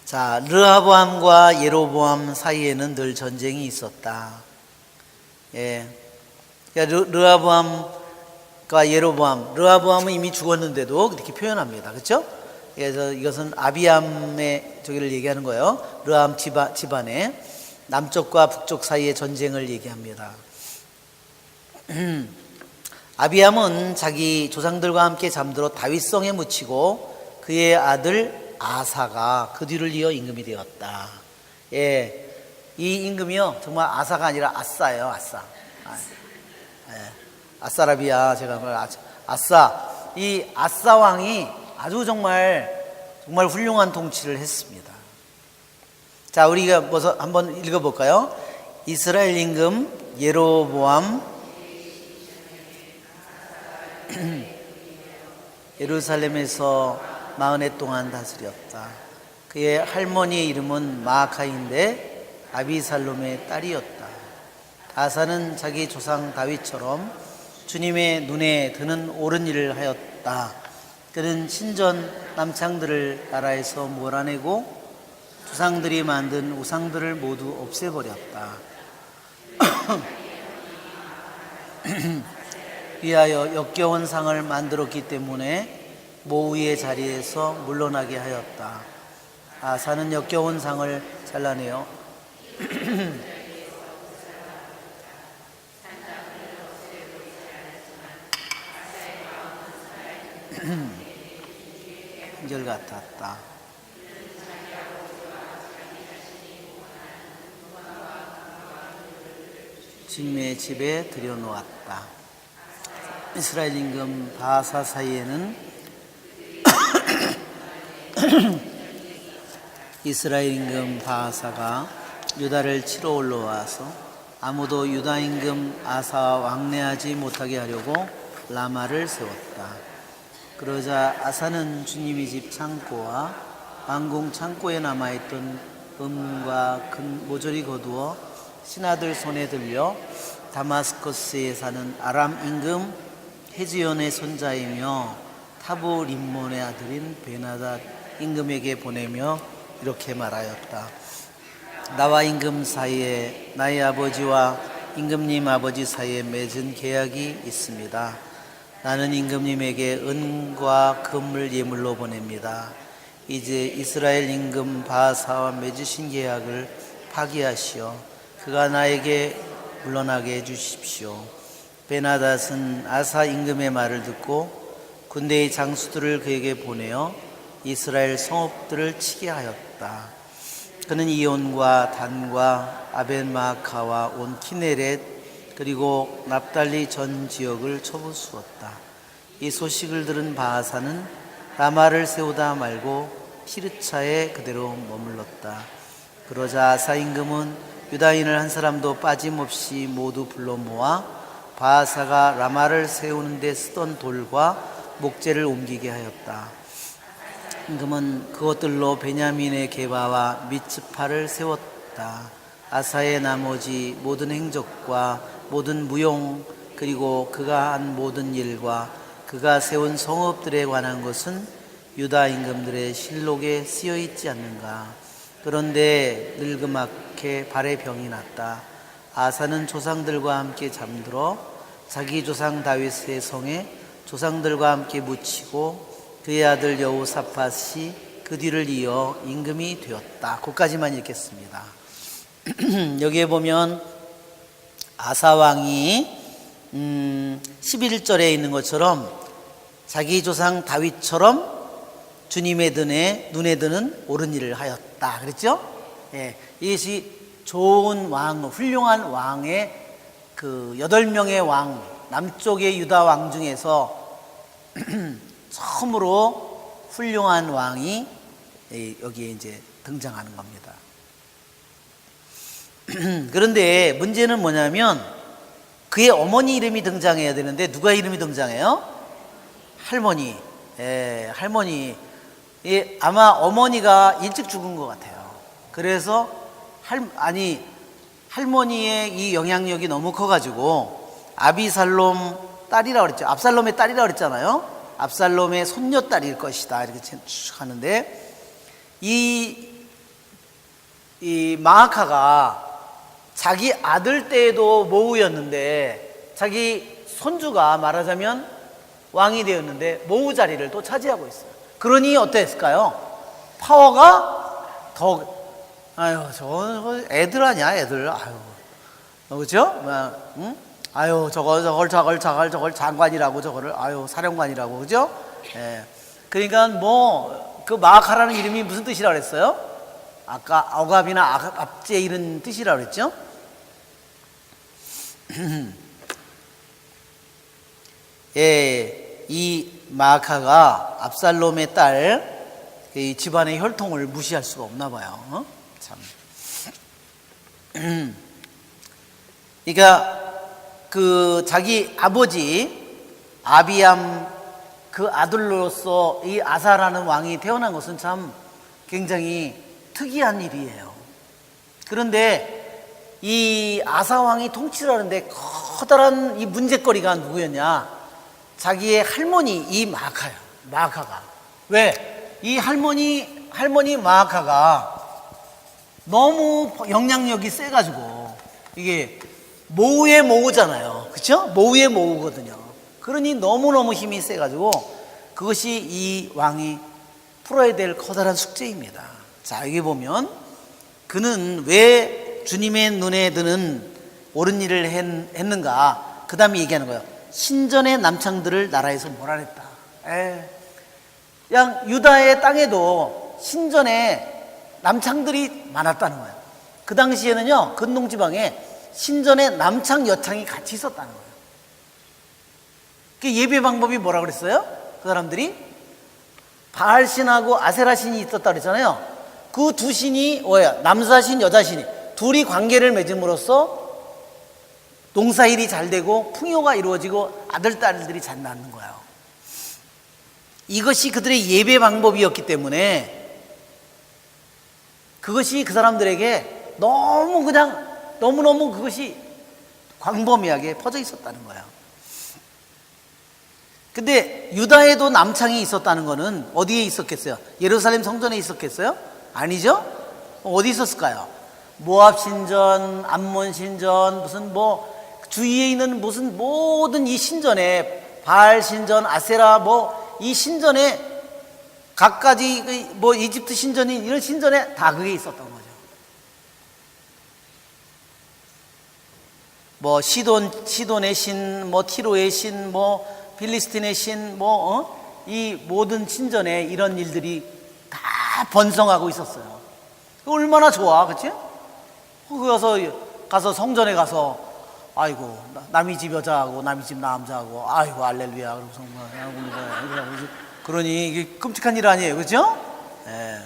자, 르하보암과 예로보암 사이에는 늘 전쟁이 있었다. 르하보암과 예로보암, 르하보암은 이미 죽었는데도 그렇게 표현합니다. 그렇죠? 그래서 이것은 아비암의 저기를 얘기하는 거예요. 르하암 집안의 남쪽과 북쪽 사이의 전쟁을 얘기합니다. 아비암은 자기 조상들과 함께 잠들어 다윗성에 묻히고 그의 아들 아사가 그 뒤를 이어 임금이 되었다. 이 임금이요 정말 아사가 아니라 아싸예요. 아싸. 아싸라비아 제가 말 아싸. 이 아싸 왕이 아주 정말 훌륭한 통치를 했습니다. 자, 우리가 한번 읽어볼까요? 이스라엘 임금 예로보암 예루살렘에서 40해 동안 다스렸다. 그의 할머니의 이름은 마아카인데 아비살롬의 딸이었다. 아사는 자기 조상 다윗처럼 주님의 눈에 드는 옳은 일을 하였다. 그는 신전 남창들을 나라에서 몰아내고 조상들이 만든 우상들을 모두 없애버렸다. 위하여 역겨운 상을 만들었기 때문에 모위의 자리에서 물러나게 하였다. 아사는 역겨운 상을 잘라내어 한결 같았다. 주님의 집에 들여놓았다. 이스라엘 임금 바하사 사이에는 이스라엘 임금 바하사가 유다를 치러 올라와서 아무도 유다 임금 아사와 왕래하지 못하게 하려고 라마를 세웠다. 그러자 아사는 주님의 집 창고와 왕궁 창고에 남아있던 은과 금 모조리 거두어 신하들 손에 들려 다마스커스에 사는 아람 임금 헤즈연의 손자이며 타보 림몬의 아들인 베나닷 임금에게 보내며 이렇게 말하였다. 나와 임금 사이에 나의 아버지와 임금님 아버지 사이에 맺은 계약이 있습니다. 나는 임금님에게 은과 금을 예물로 보냅니다. 이제 이스라엘 임금 바하사와 맺으신 계약을 파기하시어 그가 나에게 물러나게 해주십시오. 베나닷은 아사 임금의 말을 듣고 군대의 장수들을 그에게 보내어 이스라엘 성읍들을 치게 하였다. 그는 이온과 단과 아벤마카와 온 키네렛 그리고 납달리 전 지역을 쳐부수었다. 이 소식을 들은 바하사는 라마를 세우다 말고 티르차에 그대로 머물렀다. 그러자 아사 임금은 유다인을 한 사람도 빠짐없이 모두 불러 모아 바하사가 라마를 세우는 데 쓰던 돌과 목재를 옮기게 하였다. 임금은 그것들로 베냐민의 게바와 미츠파를 세웠다. 아사의 나머지 모든 행적과 모든 무용 그리고 그가 한 모든 일과 그가 세운 성읍들에 관한 것은 유다 임금들의 실록에 쓰여 있지 않는가. 그런데 늙음하게 발에 병이 났다. 아사는 조상들과 함께 잠들어 자기 조상 다윗의 성에 조상들과 함께 묻히고 그의 아들 여호사밧이 그 뒤를 이어 임금이 되었다. 거기까지만 읽겠습니다. 여기에 보면 아사왕이 11절에 있는 것처럼 자기 조상 다윗처럼 주님의 눈에 드는 옳은 일을 하였다 그랬죠? 예, 이것이 좋은 왕, 훌륭한 왕의 그 8명의 왕, 남쪽의 유다 왕 중에서 처음으로 훌륭한 왕이 여기에 이제 등장하는 겁니다. 그런데 문제는 뭐냐면 그의 어머니 이름이 등장해야 되는데 누가 이름이 등장해요? 할머니. 예, 할머니. 예, 아마 어머니가 일찍 죽은 것 같아요. 그래서 할머니의 이 영향력이 너무 커가지고 아비살롬 딸이라고 그랬죠. 압살롬의 딸이라고 그랬잖아요. 압살롬의 손녀딸일 것이다 이렇게 쭉 하는데 이 마아카가 자기 아들 때에도 모우였는데 자기 손주가 말하자면 왕이 되었는데 모우 자리를 또 차지하고 있어요. 그러니 어땠을까요? 파워가 더, 아유, 저 애들 아니야, 애들. 아유, 그죠? 응? 아유, 저걸 장관이라고, 저거를, 아유, 사령관이라고, 그죠? 예. 그러니까 그 마아카라는 이름이 무슨 뜻이라고 그랬어요? 아까 억압이나 압제 이런 뜻이라고 그랬죠? 예, 이 마아카가 압살롬의 딸, 이 집안의 혈통을 무시할 수가 없나 봐요. 참. 그러니까 그 자기 아버지 아비암 그 아들로서 이 아사라는 왕이 태어난 것은 참 굉장히 특이한 일이에요. 그런데 이 아사 왕이 통치를 하는데 커다란 이 문제거리가 누구였냐? 자기의 할머니 이 마아카가. 왜? 이 할머니 마아카가 너무 영향력이 세가지고 이게 모우의 모우잖아요. 그렇죠? 모우의 모우거든요. 그러니 너무너무 힘이 세가지고 그것이 이 왕이 풀어야 될 커다란 숙제입니다. 자, 여기 보면 그는 왜 주님의 눈에 드는 옳은 일을 했는가? 그 다음에 얘기하는 거예요. 신전의 남창들을 나라에서 몰아냈다. 그냥 유다의 땅에도 신전에 남창들이 많았다는 거예요. 그 당시에는요, 근동지방에 신전에 남창, 여창이 같이 있었다는 거예요. 그 예배 방법이 뭐라 그랬어요? 그 사람들이 바알신하고 아세라신이 있었다 그랬잖아요. 그 두 신이 뭐야? 남사신, 여자신이 둘이 관계를 맺음으로써 농사일이 잘 되고 풍요가 이루어지고 아들, 딸들이 잘 낳는 거예요. 이것이 그들의 예배 방법이었기 때문에 그것이 그 사람들에게 너무너무 그것이 광범위하게 퍼져 있었다는 거예요. 근데 유다에도 남창이 있었다는 거는 어디에 있었겠어요? 예루살렘 성전에 있었겠어요? 아니죠? 어디 있었을까요? 모압 신전, 암몬 신전, 무슨 주위에 있는 무슨 모든 이 신전에 바알 신전, 아세라 이 신전에 각가지 이집트 신전인 이런 신전에 다 그게 있었던 거죠. 시돈의 신, 티로의 신, 빌리스틴의 신, 이 모든 신전에 이런 일들이 다 번성하고 있었어요. 얼마나 좋아, 그치? 가서 성전에 가서, 아이고, 남의 집 여자하고, 남의 집 남자하고, 아이고, 알렐루야. 그러니 이게 끔찍한 일 아니에요, 그죠? 예.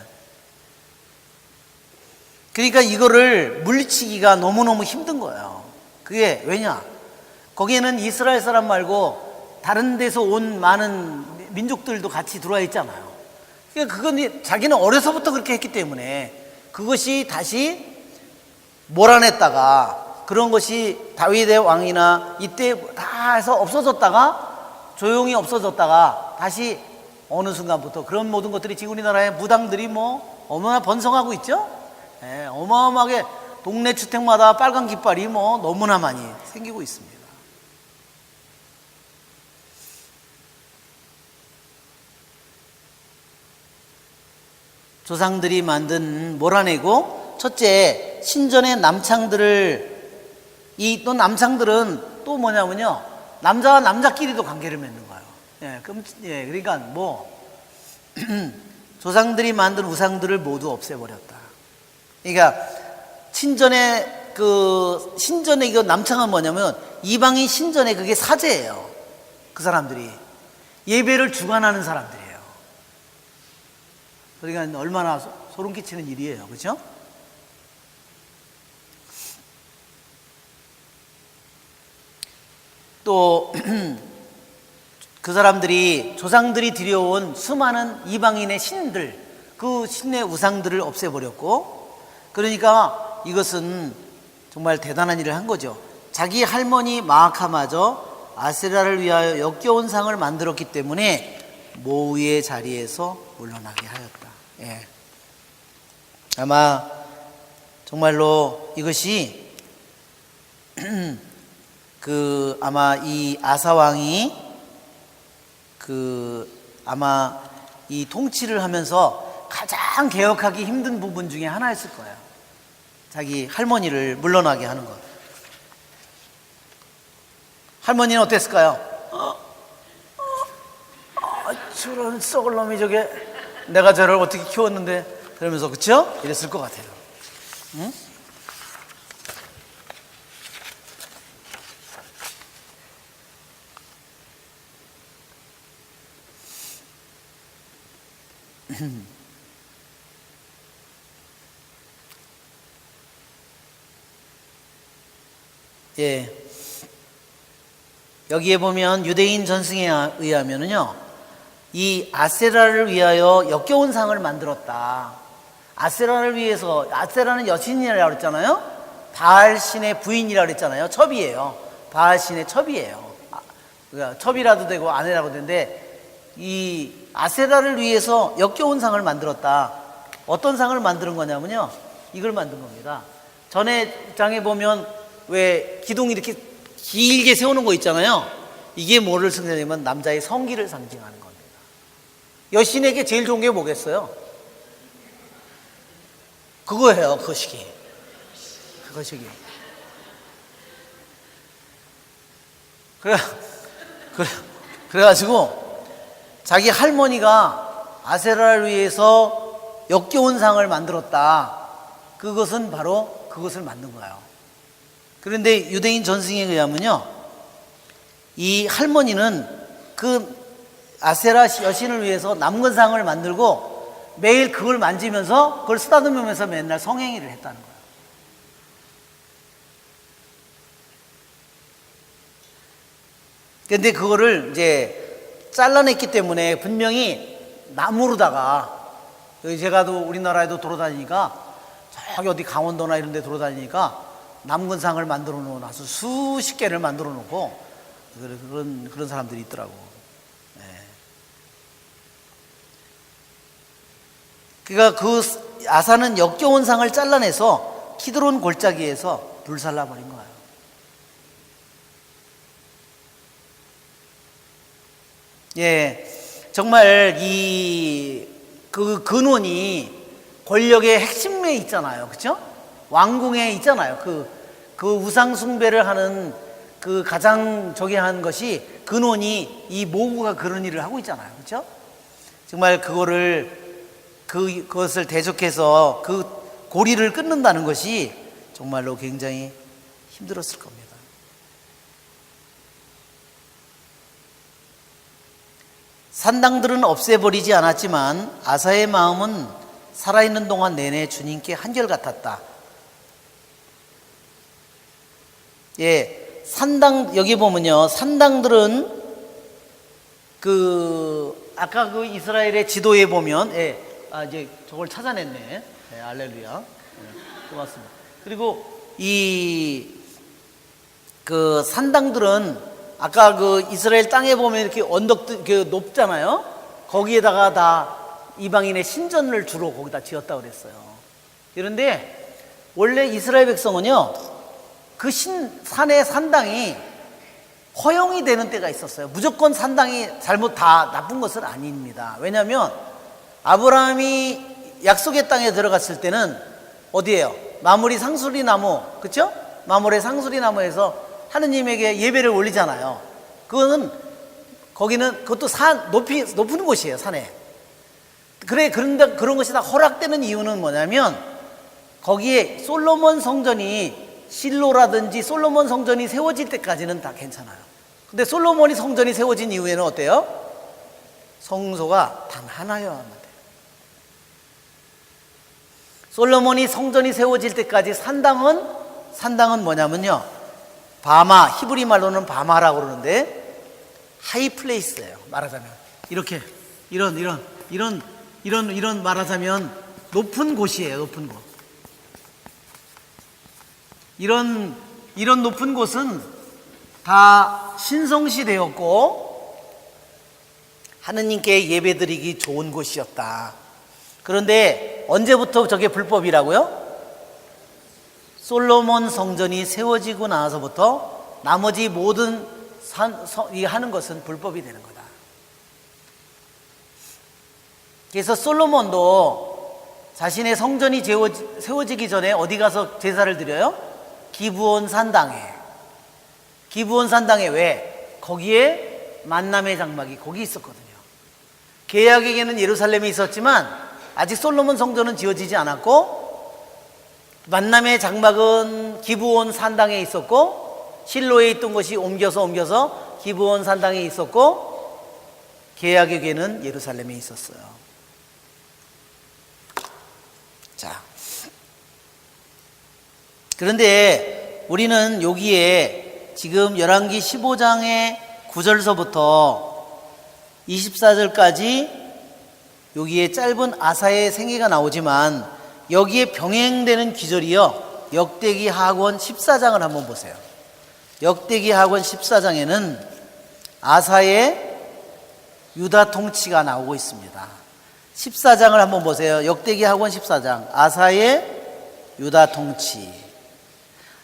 그러니까 이거를 물리치기가 너무너무 힘든 거예요. 그게 왜냐? 거기에는 이스라엘 사람 말고 다른 데서 온 많은 민족들도 같이 들어와 있잖아요. 그러니까 그건 자기는 어려서부터 그렇게 했기 때문에 그것이 다시 몰아냈다가 그런 것이 다윗의 왕이나 이때 다 해서 없어졌다가 조용히 없어졌다가 다시 어느 순간부터 그런 모든 것들이 지금 우리나라의 무당들이 얼마나 번성하고 있죠? 예, 어마어마하게 동네 주택마다 빨간 깃발이 너무나 많이 생기고 있습니다. 조상들이 몰아내고 첫째 신전의 남창들을 이 또 남창들은 또 뭐냐면요, 남자와 남자끼리도 관계를 맺는 거예요. 예, 그러니까 뭐 조상들이 만든 우상들을 모두 없애버렸다. 그러니까 신전에 이거 남창은 뭐냐면 이방인 신전에 그게 사제예요. 그 사람들이 예배를 주관하는 사람들이에요. 그러니까 얼마나 소름 끼치는 일이에요, 그렇죠? 또 그 사람들이 조상들이 들여온 수많은 이방인의 신들, 그 신의 우상들을 없애버렸고, 그러니까 이것은 정말 대단한 일을 한 거죠. 자기 할머니 마아카마저 아세라를 위하여 역겨운 상을 만들었기 때문에 모의의 자리에서 물러나게 하였다. 예. 아마 정말로 이것이 아마 이 아사왕이 아마 이 통치를 하면서 가장 개혁하기 힘든 부분 중에 하나였을 거예요. 자기 할머니를 물러나게 하는 것. 할머니는 어땠을까요? 저런 썩을 놈이 저게, 내가 저를 어떻게 키웠는데, 그러면서, 그쵸? 이랬을 것 같아요. 응? 예. 여기에 보면 유대인 전승에 의하면은요, 이 아세라를 위하여 역겨운 상을 만들었다. 아세라를 위해서, 아세라는 여신이라고 그랬잖아요. 바알 신의 부인이라고 그랬잖아요. 첩이에요. 바알 신의 첩이에요. 그러니까 첩이라도 되고 아내라고 되는데, 이 아세라를 위해서 역겨운 상을 만들었다. 어떤 상을 만드는 거냐면요, 이걸 만든 겁니다. 전에 장에 보면 왜 기둥 이렇게 길게 세우는 거 있잖아요. 이게 뭐를 상징하냐면 남자의 성기를 상징하는 겁니다. 여신에게 제일 좋은 게 뭐겠어요? 그거예요. 그것이기. 그래가지고 자기 할머니가 아세라를 위해서 역겨운 상을 만들었다. 그것은 바로 그것을 만든 거예요. 그런데 유대인 전승에 의하면요, 이 할머니는 그 아세라 여신을 위해서 남근상을 만들고 매일 그걸 만지면서 그걸 쓰다듬으면서 맨날 성행위를 했다는 거예요. 그런데 그거를 이제 잘라냈기 때문에 분명히 나무로다가, 여기 제가 우리나라에도 돌아다니니까, 저기 어디 강원도나 이런 데 돌아다니니까 남근상을 만들어 놓은 아주 수십 개를 만들어 놓고 그런 사람들이 있더라고. 네. 그러니까 그 아사는 역겨운 상을 잘라내서 키드론 골짜기에서 불살라 버린 거예요. 예, 정말 그 근원이 권력의 핵심에 있잖아요, 그렇죠? 왕궁에 있잖아요. 그 우상 숭배를 하는 그 가장 한 것이 근원이 이 모구가 그런 일을 하고 있잖아요, 그렇죠? 정말 그것을 대적해서 그 고리를 끊는다는 것이 정말로 굉장히 힘들었을 겁니다. 산당들은 없애버리지 않았지만 아사의 마음은 살아있는 동안 내내 주님께 한결같았다. 예, 여기 보면요, 산당들은 아까 그 이스라엘의 지도에 보면, 이제 저걸 찾아냈네. 네, 알렐루야. 네, 고맙습니다. 그리고 그 산당들은 아까 그 이스라엘 땅에 보면 이렇게 언덕들 높잖아요. 거기에다가 다 이방인의 신전을 주로 거기다 지었다고 그랬어요. 그런데 원래 이스라엘 백성은요, 그 산의 산당이 허용이 되는 때가 있었어요. 무조건 산당이 다 나쁜 것은 아닙니다. 왜냐하면 아브라함이 약속의 땅에 들어갔을 때는 어디예요? 마무리 상수리 나무, 그렇죠? 마모레 상수리 나무에서 하느님에게 예배를 올리잖아요. 그것도 높은 곳이에요, 산에. 그런데 그런 것이 다 허락되는 이유는 뭐냐면, 거기에 솔로몬 성전이, 실로라든지 솔로몬 성전이 세워질 때까지는 다 괜찮아요. 근데 솔로몬이 성전이 세워진 이후에는 어때요? 성소가 단 하나여야만 돼요. 솔로몬이 성전이 세워질 때까지 산당은 뭐냐면요, 바마, 히브리 말로는 바마라고 그러는데 하이 플레이스예요. 말하자면 이렇게 이런 말하자면 높은 곳이에요. 높은 곳. 이런 높은 곳은 다 신성시되었고 하느님께 예배드리기 좋은 곳이었다. 그런데 언제부터 저게 불법이라고요? 솔로몬 성전이 세워지고 나서부터 나머지 모든 하는 것은 불법이 되는 거다. 그래서 솔로몬도 자신의 성전이 세워지기 전에 어디 가서 제사를 드려요? 기브온 산당에. 기브온 산당에 왜? 거기에 만남의 장막이 거기 있었거든요. 계약에게는 예루살렘에 있었지만 아직 솔로몬 성전은 지어지지 않았고, 만남의 장막은 기브온 산당에 있었고, 실로에 있던 것이 옮겨서 기브온 산당에 있었고, 계약의 궤는 예루살렘에 있었어요. 자, 그런데 우리는 여기에 지금 열왕기 15장의 9절서부터 24절까지 여기에 짧은 아사의 생애가 나오지만 여기에 병행되는 기절이요, 역대기 하권 14장을 한번 보세요. 역대기 하권 14장에는 아사의 유다 통치가 나오고 있습니다. 14장을 한번 보세요. 역대기 하권 14장, 아사의 유다 통치.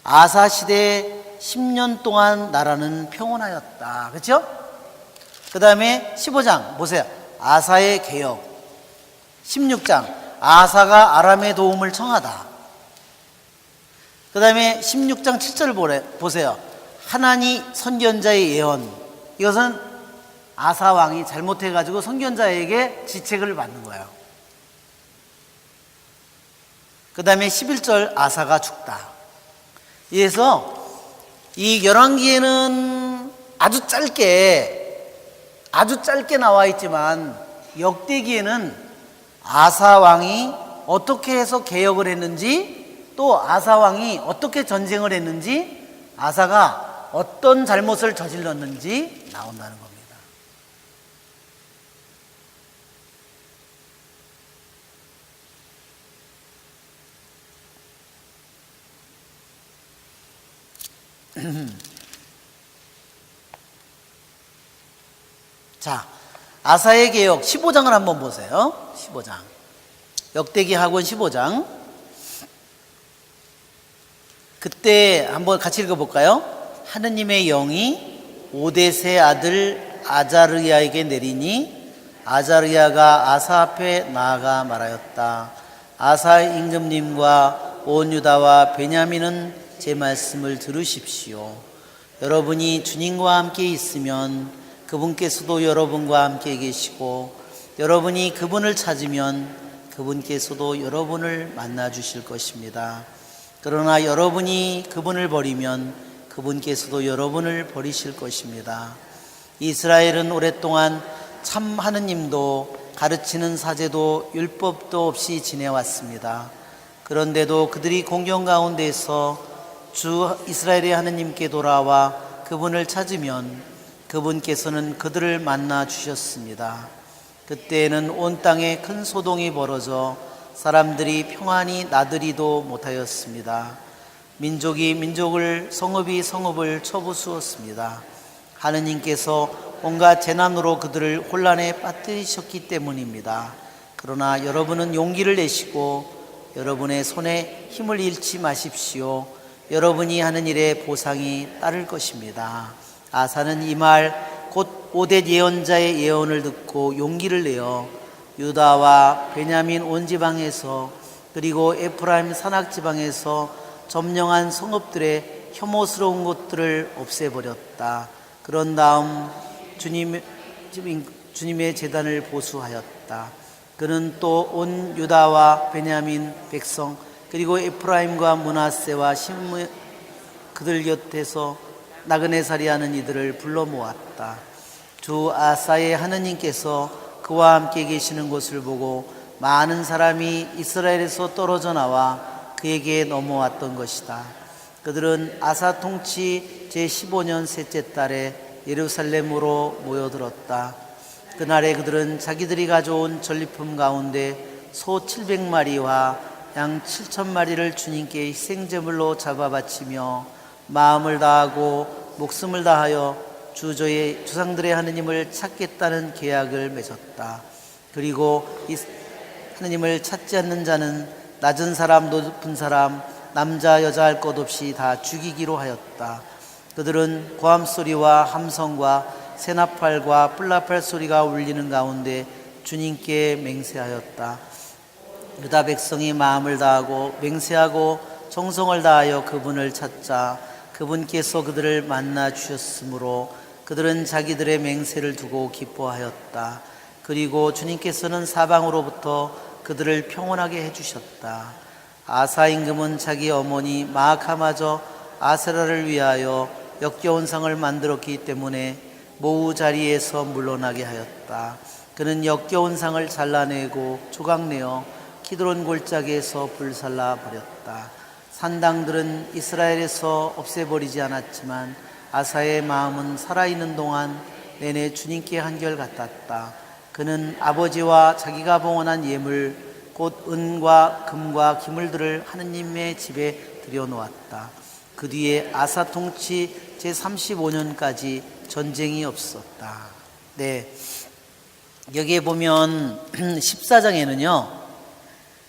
아사 시대 10년 동안 나라는 평온하였다. 그렇죠? 그 다음에 15장 보세요. 아사의 개혁. 16장, 아사가 아람의 도움을 청하다. 그 다음에 16장 7절 보세요. 하나니 선견자의 예언. 이것은 아사 왕이 잘못해가지고 선견자에게 지책을 받는 거예요. 그 다음에 11절, 아사가 죽다. 그래서 이 열왕기에는 아주 짧게 나와 있지만 역대기에는 아사 왕이 어떻게 해서 개혁을 했는지, 또 아사 왕이 어떻게 전쟁을 했는지, 아사가 어떤 잘못을 저질렀는지 나온다는 겁니다. 자, 아사의 개혁 15장을 한번 보세요. 15장. 역대기 하권 15장. 그때 한번 같이 읽어볼까요? 하느님의 영이 오뎃의 아들 아자르야에게 내리니 아자르야가 아사 앞에 나아가 말하였다. 아사의 임금님과 온 유다와 베냐민은 제 말씀을 들으십시오. 여러분이 주님과 함께 있으면 그분께서도 여러분과 함께 계시고, 여러분이 그분을 찾으면 그분께서도 여러분을 만나 주실 것입니다. 그러나 여러분이 그분을 버리면 그분께서도 여러분을 버리실 것입니다. 이스라엘은 오랫동안 참 하느님도 가르치는 사제도 율법도 없이 지내왔습니다. 그런데도 그들이 공경 가운데서 주 이스라엘의 하느님께 돌아와 그분을 찾으면 그분께서는 그들을 만나 주셨습니다. 그때에는 온 땅에 큰 소동이 벌어져 사람들이 평안히 나들이도 못하였습니다. 민족이 민족을, 성읍이 성읍을 쳐부수었습니다. 하느님께서 온갖 재난으로 그들을 혼란에 빠뜨리셨기 때문입니다. 그러나 여러분은 용기를 내시고 여러분의 손에 힘을 잃지 마십시오. 여러분이 하는 일에 보상이 따를 것입니다. 아사는 이 말 곧 오뎃 예언자의 예언을 듣고 용기를 내어 유다와 베냐민 온 지방에서, 그리고 에프라임 산악 지방에서 점령한 성읍들의 혐오스러운 것들을 없애버렸다. 그런 다음 주님의 제단을 보수하였다. 그는 또 온 유다와 베냐민 백성 그리고 에프라임과 므낫세와 신무 그들 곁에서 나그네살이 하는 이들을 불러 모았다. 주 아사의 하느님께서 그와 함께 계시는 것을 보고 많은 사람이 이스라엘에서 떨어져 나와 그에게 넘어왔던 것이다. 그들은 아사 통치 제15년 셋째 달에 예루살렘으로 모여들었다. 그날에 그들은 자기들이 가져온 전리품 가운데 소 700마리와 양 7,000마리를 주님께 희생제물로 잡아 바치며 마음을 다하고 목숨을 다하여 저의 조상들의 하느님을 찾겠다는 계약을 맺었다. 그리고 이 하느님을 찾지 않는 자는 낮은 사람 높은 사람 남자 여자 할 것 없이 다 죽이기로 하였다. 그들은 고함 소리와 함성과 세나팔과 뿔나팔 소리가 울리는 가운데 주님께 맹세하였다. 유다 백성이 마음을 다하고 맹세하고 정성을 다하여 그분을 찾자 그분께서 그들을 만나 주셨으므로 그들은 자기들의 맹세를 두고 기뻐하였다. 그리고 주님께서는 사방으로부터 그들을 평온하게 해주셨다. 아사 임금은 자기 어머니 마아카마저 아세라를 위하여 역겨운 상을 만들었기 때문에 모우 자리에서 물러나게 하였다. 그는 역겨운 상을 잘라내고 조각내어 키드론 골짜기에서 불살라 버렸다. 산당들은 이스라엘에서 없애버리지 않았지만 아사의 마음은 살아있는 동안 내내 주님께 한결같았다. 그는 아버지와 자기가 봉헌한 예물 곧 은과 금과 기물들을 하느님의 집에 들여놓았다. 그 뒤에 아사 통치 제35년까지 전쟁이 없었다. 네, 여기에 보면 14장에는요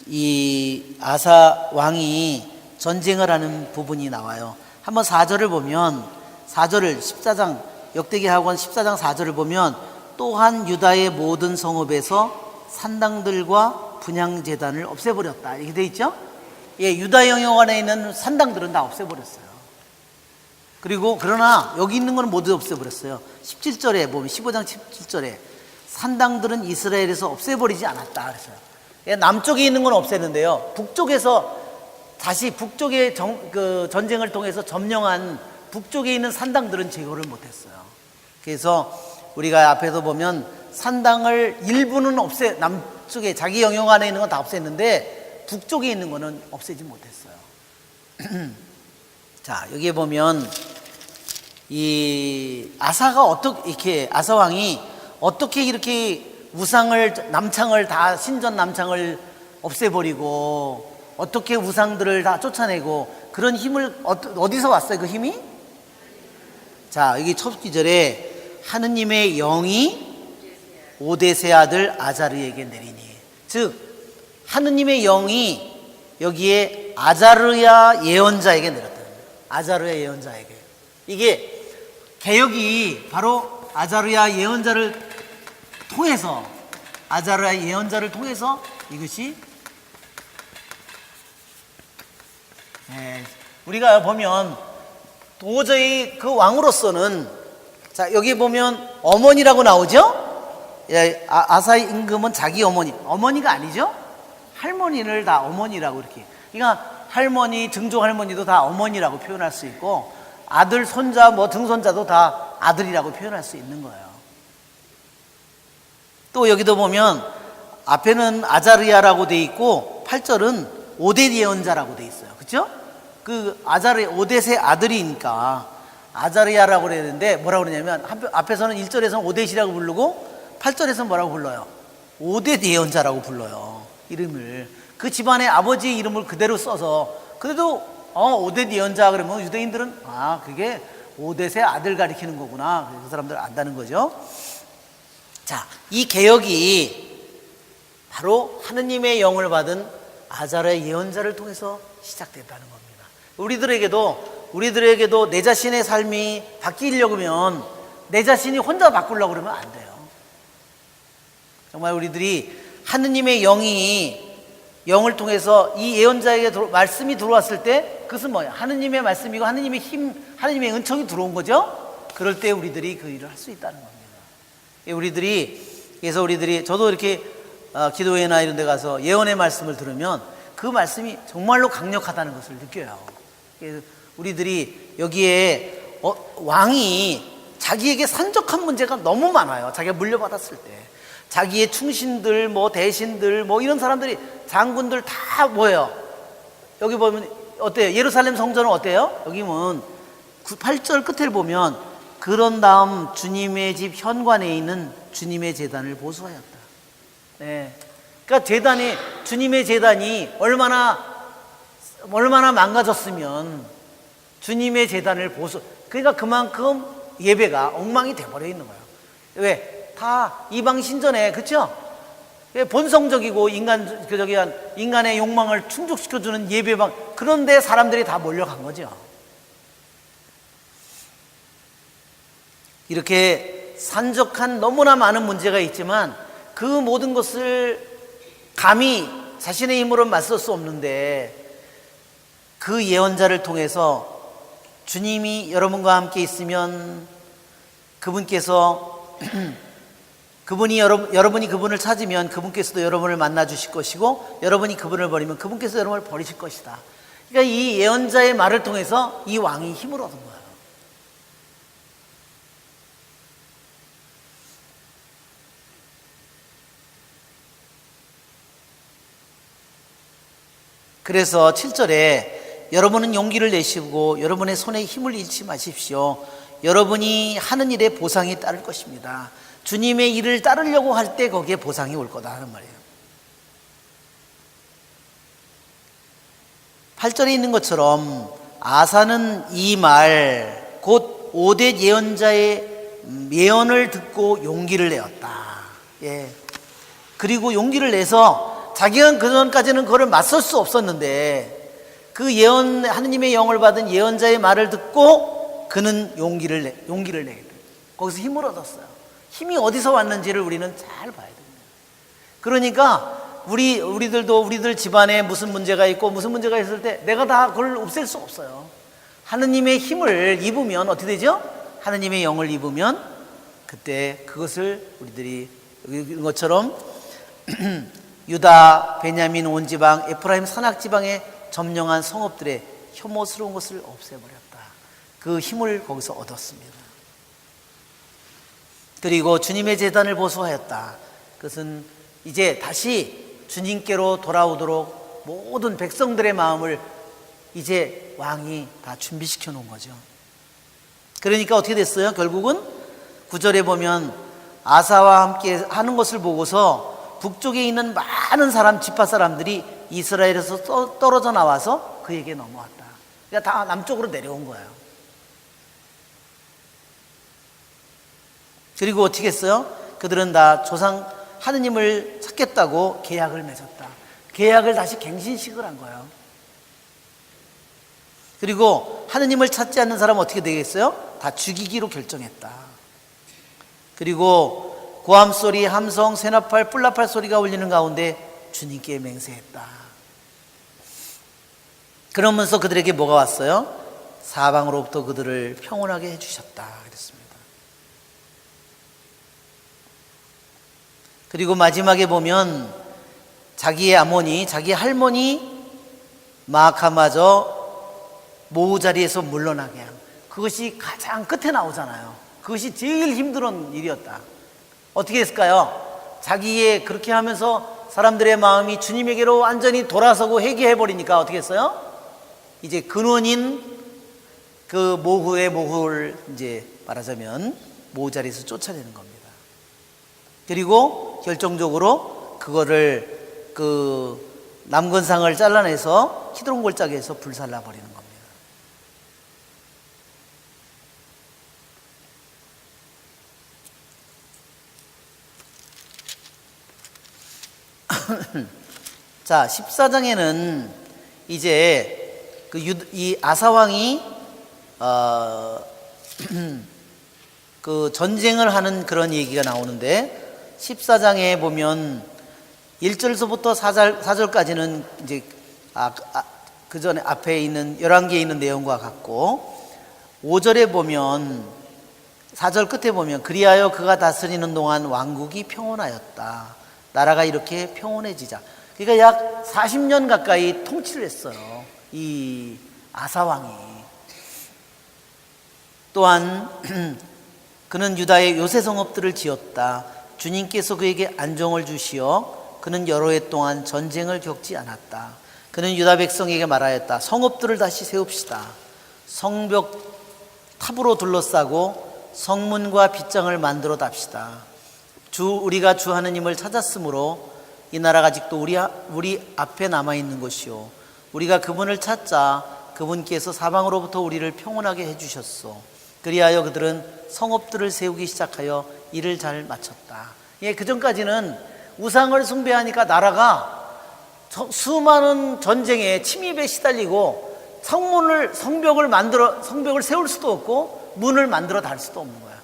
이 아사 왕이 전쟁을 하는 부분이 나와요. 한번 4절을 보면 4절을 14장 역대기하권 14장 4절을 보면 또한 유다의 모든 성읍에서 산당들과 분향제단을 없애버렸다 이렇게 돼 있죠. 예, 유다 영역 안에 있는 산당들은 다 없애버렸어요. 그리고 그러나 여기 있는 건 모두 없애버렸어요. 17절에 보면 15장 17절에 산당들은 이스라엘에서 없애버리지 않았다 그랬어요. 예, 남쪽에 있는 건 없앴는데요 북쪽에서 다시 북쪽의 전쟁을 통해서 점령한 북쪽에 있는 산당들은 제거를 못했어요. 그래서 우리가 앞에서 보면 산당을 일부는 남쪽에 자기 영역 안에 있는 건 다 없앴는데 북쪽에 있는 거는 없애지 못했어요. 자, 여기에 보면 이 아사가 이렇게 아사 왕이 어떻게 이렇게 우상을 남창을 다 신전 남창을 없애버리고 어떻게 우상들을 다 쫓아내고 그런 힘을 어디서 왔어요? 그 힘이? 자, 여기 첫 구절에 하느님의 영이 오데세 아들 아자르에게 내리니, 즉 하느님의 영이 여기에 아자르야 예언자에게 내렸다. 아자르야 예언자에게. 이게 개혁이 바로 아자르야 예언자를 통해서 이것이 우리가 보면 도저히 그 왕으로서는, 자 여기 보면 어머니라고 나오죠. 아사 임금은 자기 어머니가 아니죠. 할머니를 다 어머니라고 이렇게. 그러니까 할머니, 증조 할머니도 다 어머니라고 표현할 수 있고 아들, 손자, 등손자도 다 아들이라고 표현할 수 있는 거예요. 또 여기도 보면 앞에는 아자르야라고 돼 있고 8절은 오뎃 예언자라고 돼 있어요. 그렇죠? 그 오뎃의 아들이니까 아자르야라고 그래야 되는데 뭐라고 그러냐면 앞에서는 1절에서는 오뎃이라고 부르고 8절에서는 뭐라고 불러요? 오뎃 예언자라고 불러요. 이름을 그 집안의 아버지의 이름을 그대로 써서. 그래도 오뎃 예언자 그러면 유대인들은 그게 오뎃의 아들 가리키는 거구나. 그 사람들 안다는 거죠. 자, 이 개혁이 바로 하느님의 영을 받은 아자르의 예언자를 통해서 시작됐다는 겁니다. 우리들에게도 내 자신의 삶이 바뀌려면 내 자신이 혼자 바꾸려고 그러면 안 돼요. 정말 우리들이 하느님의 영을 통해서 이 예언자에게 말씀이 들어왔을 때 그것은 뭐예요? 하느님의 말씀이고 하느님의 힘, 하느님의 은총이 들어온 거죠. 그럴 때 우리들이 그 일을 할 수 있다는 겁니다. 그래서 우리들이 저도 이렇게 기도회나 이런 데 가서 예언의 말씀을 들으면 그 말씀이 정말로 강력하다는 것을 느껴요. 그래서 우리들이 여기에 왕이 자기에게 산적한 문제가 너무 많아요. 자기가 물려받았을 때 자기의 충신들, 뭐 대신들, 뭐 이런 사람들이, 장군들 다 뭐예요? 여기 보면 어때요? 예루살렘 성전은 어때요? 여기 보면 8절 끝을 보면 그런 다음 주님의 집 현관에 있는 주님의 제단을 보수하였다. 네. 그러니까 주님의 제단이 얼마나 망가졌으면 주님의 제단을 그러니까 그만큼 예배가 엉망이 돼버려 있는 거예요. 왜? 다 이방 신전에, 그렇죠? 본성적이고 인간의 욕망을 충족시켜주는 예배방, 그런데 사람들이 다 몰려간 거죠. 이렇게 산적한 너무나 많은 문제가 있지만 그 모든 것을 감히 자신의 힘으로 맞설 수 없는데 그 예언자를 통해서 주님이 여러분과 함께 있으면 그분께서 여러분이 그분을 찾으면 그분께서도 여러분을 만나 주실 것이고, 여러분이 그분을 버리면 그분께서 여러분을 버리실 것이다. 그러니까 이 예언자의 말을 통해서 이 왕이 힘을 얻은 거예요. 그래서 7절에 여러분은 용기를 내시고 여러분의 손에 힘을 잃지 마십시오. 여러분이 하는 일에 보상이 따를 것입니다. 주님의 일을 따르려고 할 때 거기에 보상이 올 거다 하는 말이에요. 8절에 있는 것처럼 아사는 이 말, 곧 오뎃 예언자의 예언을 듣고 용기를 내었다. 예. 그리고 용기를 내서 자기가 그전까지는 그걸 맞설 수 없었는데 그 하느님의 영을 받은 예언자의 말을 듣고 그는 용기를 내게 돼. 거기서 힘을 얻었어요. 힘이 어디서 왔는지를 우리는 잘 봐야 됩니다. 그러니까 우리들 집안에 무슨 문제가 있고 무슨 문제가 있을 때 내가 다 그걸 없앨 수 없어요. 하느님의 힘을 입으면 어떻게 되죠? 하느님의 영을 입으면 그때 그것을 우리들이 이런 것처럼 유다, 베냐민 온 지방, 에프라임 산악 지방의 점령한 성읍들의 혐오스러운 것을 없애버렸다. 그 힘을 거기서 얻었습니다. 그리고 주님의 제단을 보수하였다. 그것은 이제 다시 주님께로 돌아오도록 모든 백성들의 마음을 이제 왕이 다 준비시켜 놓은 거죠. 그러니까 어떻게 됐어요? 결국은 9절에 보면 아사와 함께 하는 것을 보고서 북쪽에 있는 많은 지파 사람들이 이스라엘에서 떨어져 나와서 그에게 넘어왔다. 그러니까 다 남쪽으로 내려온 거예요. 그리고 어떻게 했어요? 그들은 다 조상 하느님을 찾겠다고 계약을 맺었다. 계약을 다시 갱신식을 한 거예요. 그리고 하느님을 찾지 않는 사람은 어떻게 되겠어요? 다 죽이기로 결정했다. 그리고 고함소리, 함성, 세나팔, 뿔나팔 소리가 울리는 가운데 주님께 맹세했다. 그러면서 그들에게 뭐가 왔어요? 사방으로부터 그들을 평온하게 해주셨다 그랬습니다. 그리고 마지막에 보면 자기 할머니 마아카마저 모후 자리에서 물러나게 함. 그것이 가장 끝에 나오잖아요. 그것이 제일 힘든 일이었다. 어떻게 했을까요? 자기의 그렇게 하면서 사람들의 마음이 주님에게로 완전히 돌아서고 회개해버리니까 어떻게 했어요? 이제 근원인 그 모후를 이제 말하자면 모후 자리에서 쫓아내는 겁니다. 그리고 결정적으로 그거를 남건상을 잘라내서 키드론 골짜기에서 불살라 버리는 겁니다. 자, 14장에는 이제 이 아사왕이 그 전쟁을 하는 그런 얘기가 나오는데 14장에 보면 1절서부터 4절까지는 이제 그 전에 앞에 있는 11개에 있는 내용과 같고 5절에 보면 4절 끝에 보면 그리하여 그가 다스리는 동안 왕국이 평온하였다. 나라가 이렇게 평온해지자. 그러니까 약 40년 가까이 통치를 했어요. 이 아사 왕이. 또한 그는 유다의 요새 성읍들을 지었다. 주님께서 그에게 안정을 주시어 그는 여러 해 동안 전쟁을 겪지 않았다. 그는 유다 백성에게 말하였다. 성읍들을 다시 세웁시다. 성벽 탑으로 둘러싸고 성문과 빗장을 만들어 답시다. 우리가 주 하느님을 찾았으므로 이 나라가 아직도 우리 앞에 남아있는 것이요 우리가 그분을 찾자 그분께서 사방으로부터 우리를 평온하게 해주셨소. 그리하여 그들은 성읍들을 세우기 시작하여 일을 잘 마쳤다. 예, 그 전까지는 우상을 숭배하니까 나라가 수많은 전쟁에 침입에 시달리고 성벽을 세울 수도 없고 문을 만들어 달 수도 없는 거야.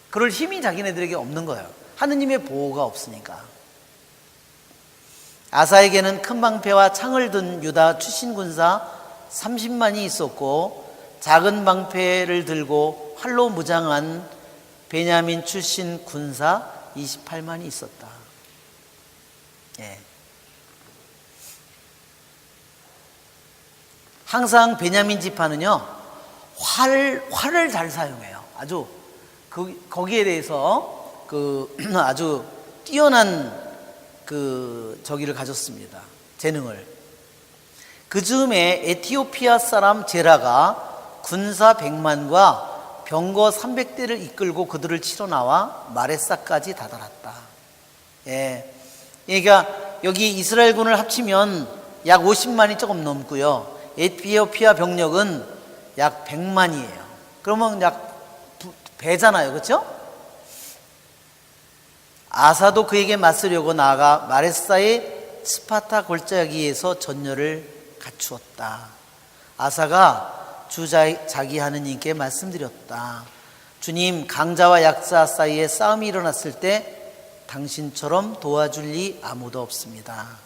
그럴 힘이 자기네들에게 없는 거예요. 하느님의 보호가 없으니까. 아사에게는 큰 방패와 창을 든 유다 출신 군사 30만이 있었고 작은 방패를 들고 활로 무장한 베냐민 출신 군사 28만이 있었다. 예. 항상 베냐민 지파는요 활을 잘 사용해요. 아주 거기에 대해서 아주 뛰어난 저기를 가졌습니다. 재능을. 그 즈음에 에티오피아 사람 제라가 군사 100만과 병거 300대를 이끌고 그들을 치러 나와 마레사까지 다다랐다. 예. 그러니까 여기 이스라엘군을 합치면 약 50만이 조금 넘고요. 에티오피아 병력은 약 100만이에요. 그러면 약 배잖아요. 그렇죠? 아사도 그에게 맞서려고 나아가 마레사의 스파타 골짜기에서 전열을 갖추었다. 아사가 자기 하느님께 말씀드렸다. 주님, 강자와 약자 사이에 싸움이 일어났을 때 당신처럼 도와줄 리 아무도 없습니다.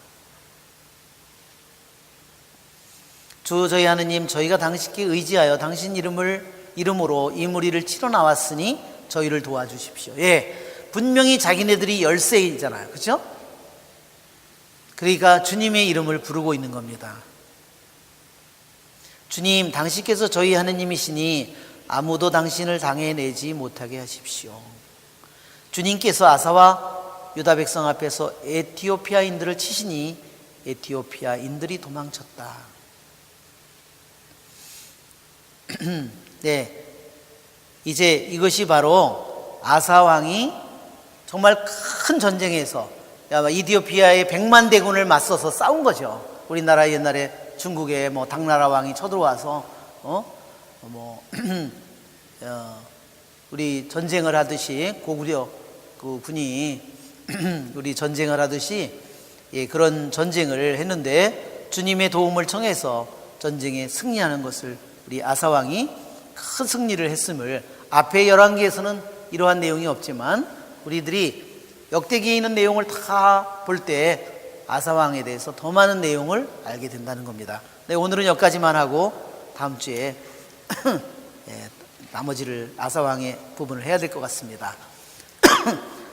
주 저희 하느님, 저희가 당신께 의지하여 당신 이름으로 이 무리를 치러 나왔으니 저희를 도와주십시오. 예, 분명히 자기네들이 열세이잖아요. 그렇죠? 그러니까 주님의 이름을 부르고 있는 겁니다. 주님, 당신께서 저희 하느님이시니 아무도 당신을 당해내지 못하게 하십시오. 주님께서 아사와 유다 백성 앞에서 에티오피아인들을 치시니 에티오피아인들이 도망쳤다. 네, 이제 이것이 바로 아사 왕이 정말 큰 전쟁에서 이디오피아의 100만 대군을 맞서서 싸운 거죠. 우리나라 옛날에 중국에 당나라 왕이 쳐들어와서 우리 전쟁을 하듯이 고구려 그 군이 우리 전쟁을 하듯이 그런 전쟁을 했는데 주님의 도움을 청해서 전쟁에 승리하는 것을 우리 아사 왕이 큰 승리를 했음을 앞에 11개에서는 이러한 내용이 없지만 우리들이 역대기에 있는 내용을 다 볼 때 아사 왕에 대해서 더 많은 내용을 알게 된다는 겁니다. 네, 오늘은 여기까지만 하고 다음 주에 나머지를 아사 왕의 부분을 해야 될 것 같습니다.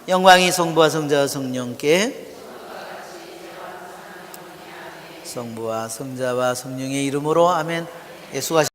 영광이 성부와 성자와 성령께 성부와 성자와 성령의 이름으로 아멘. 예수가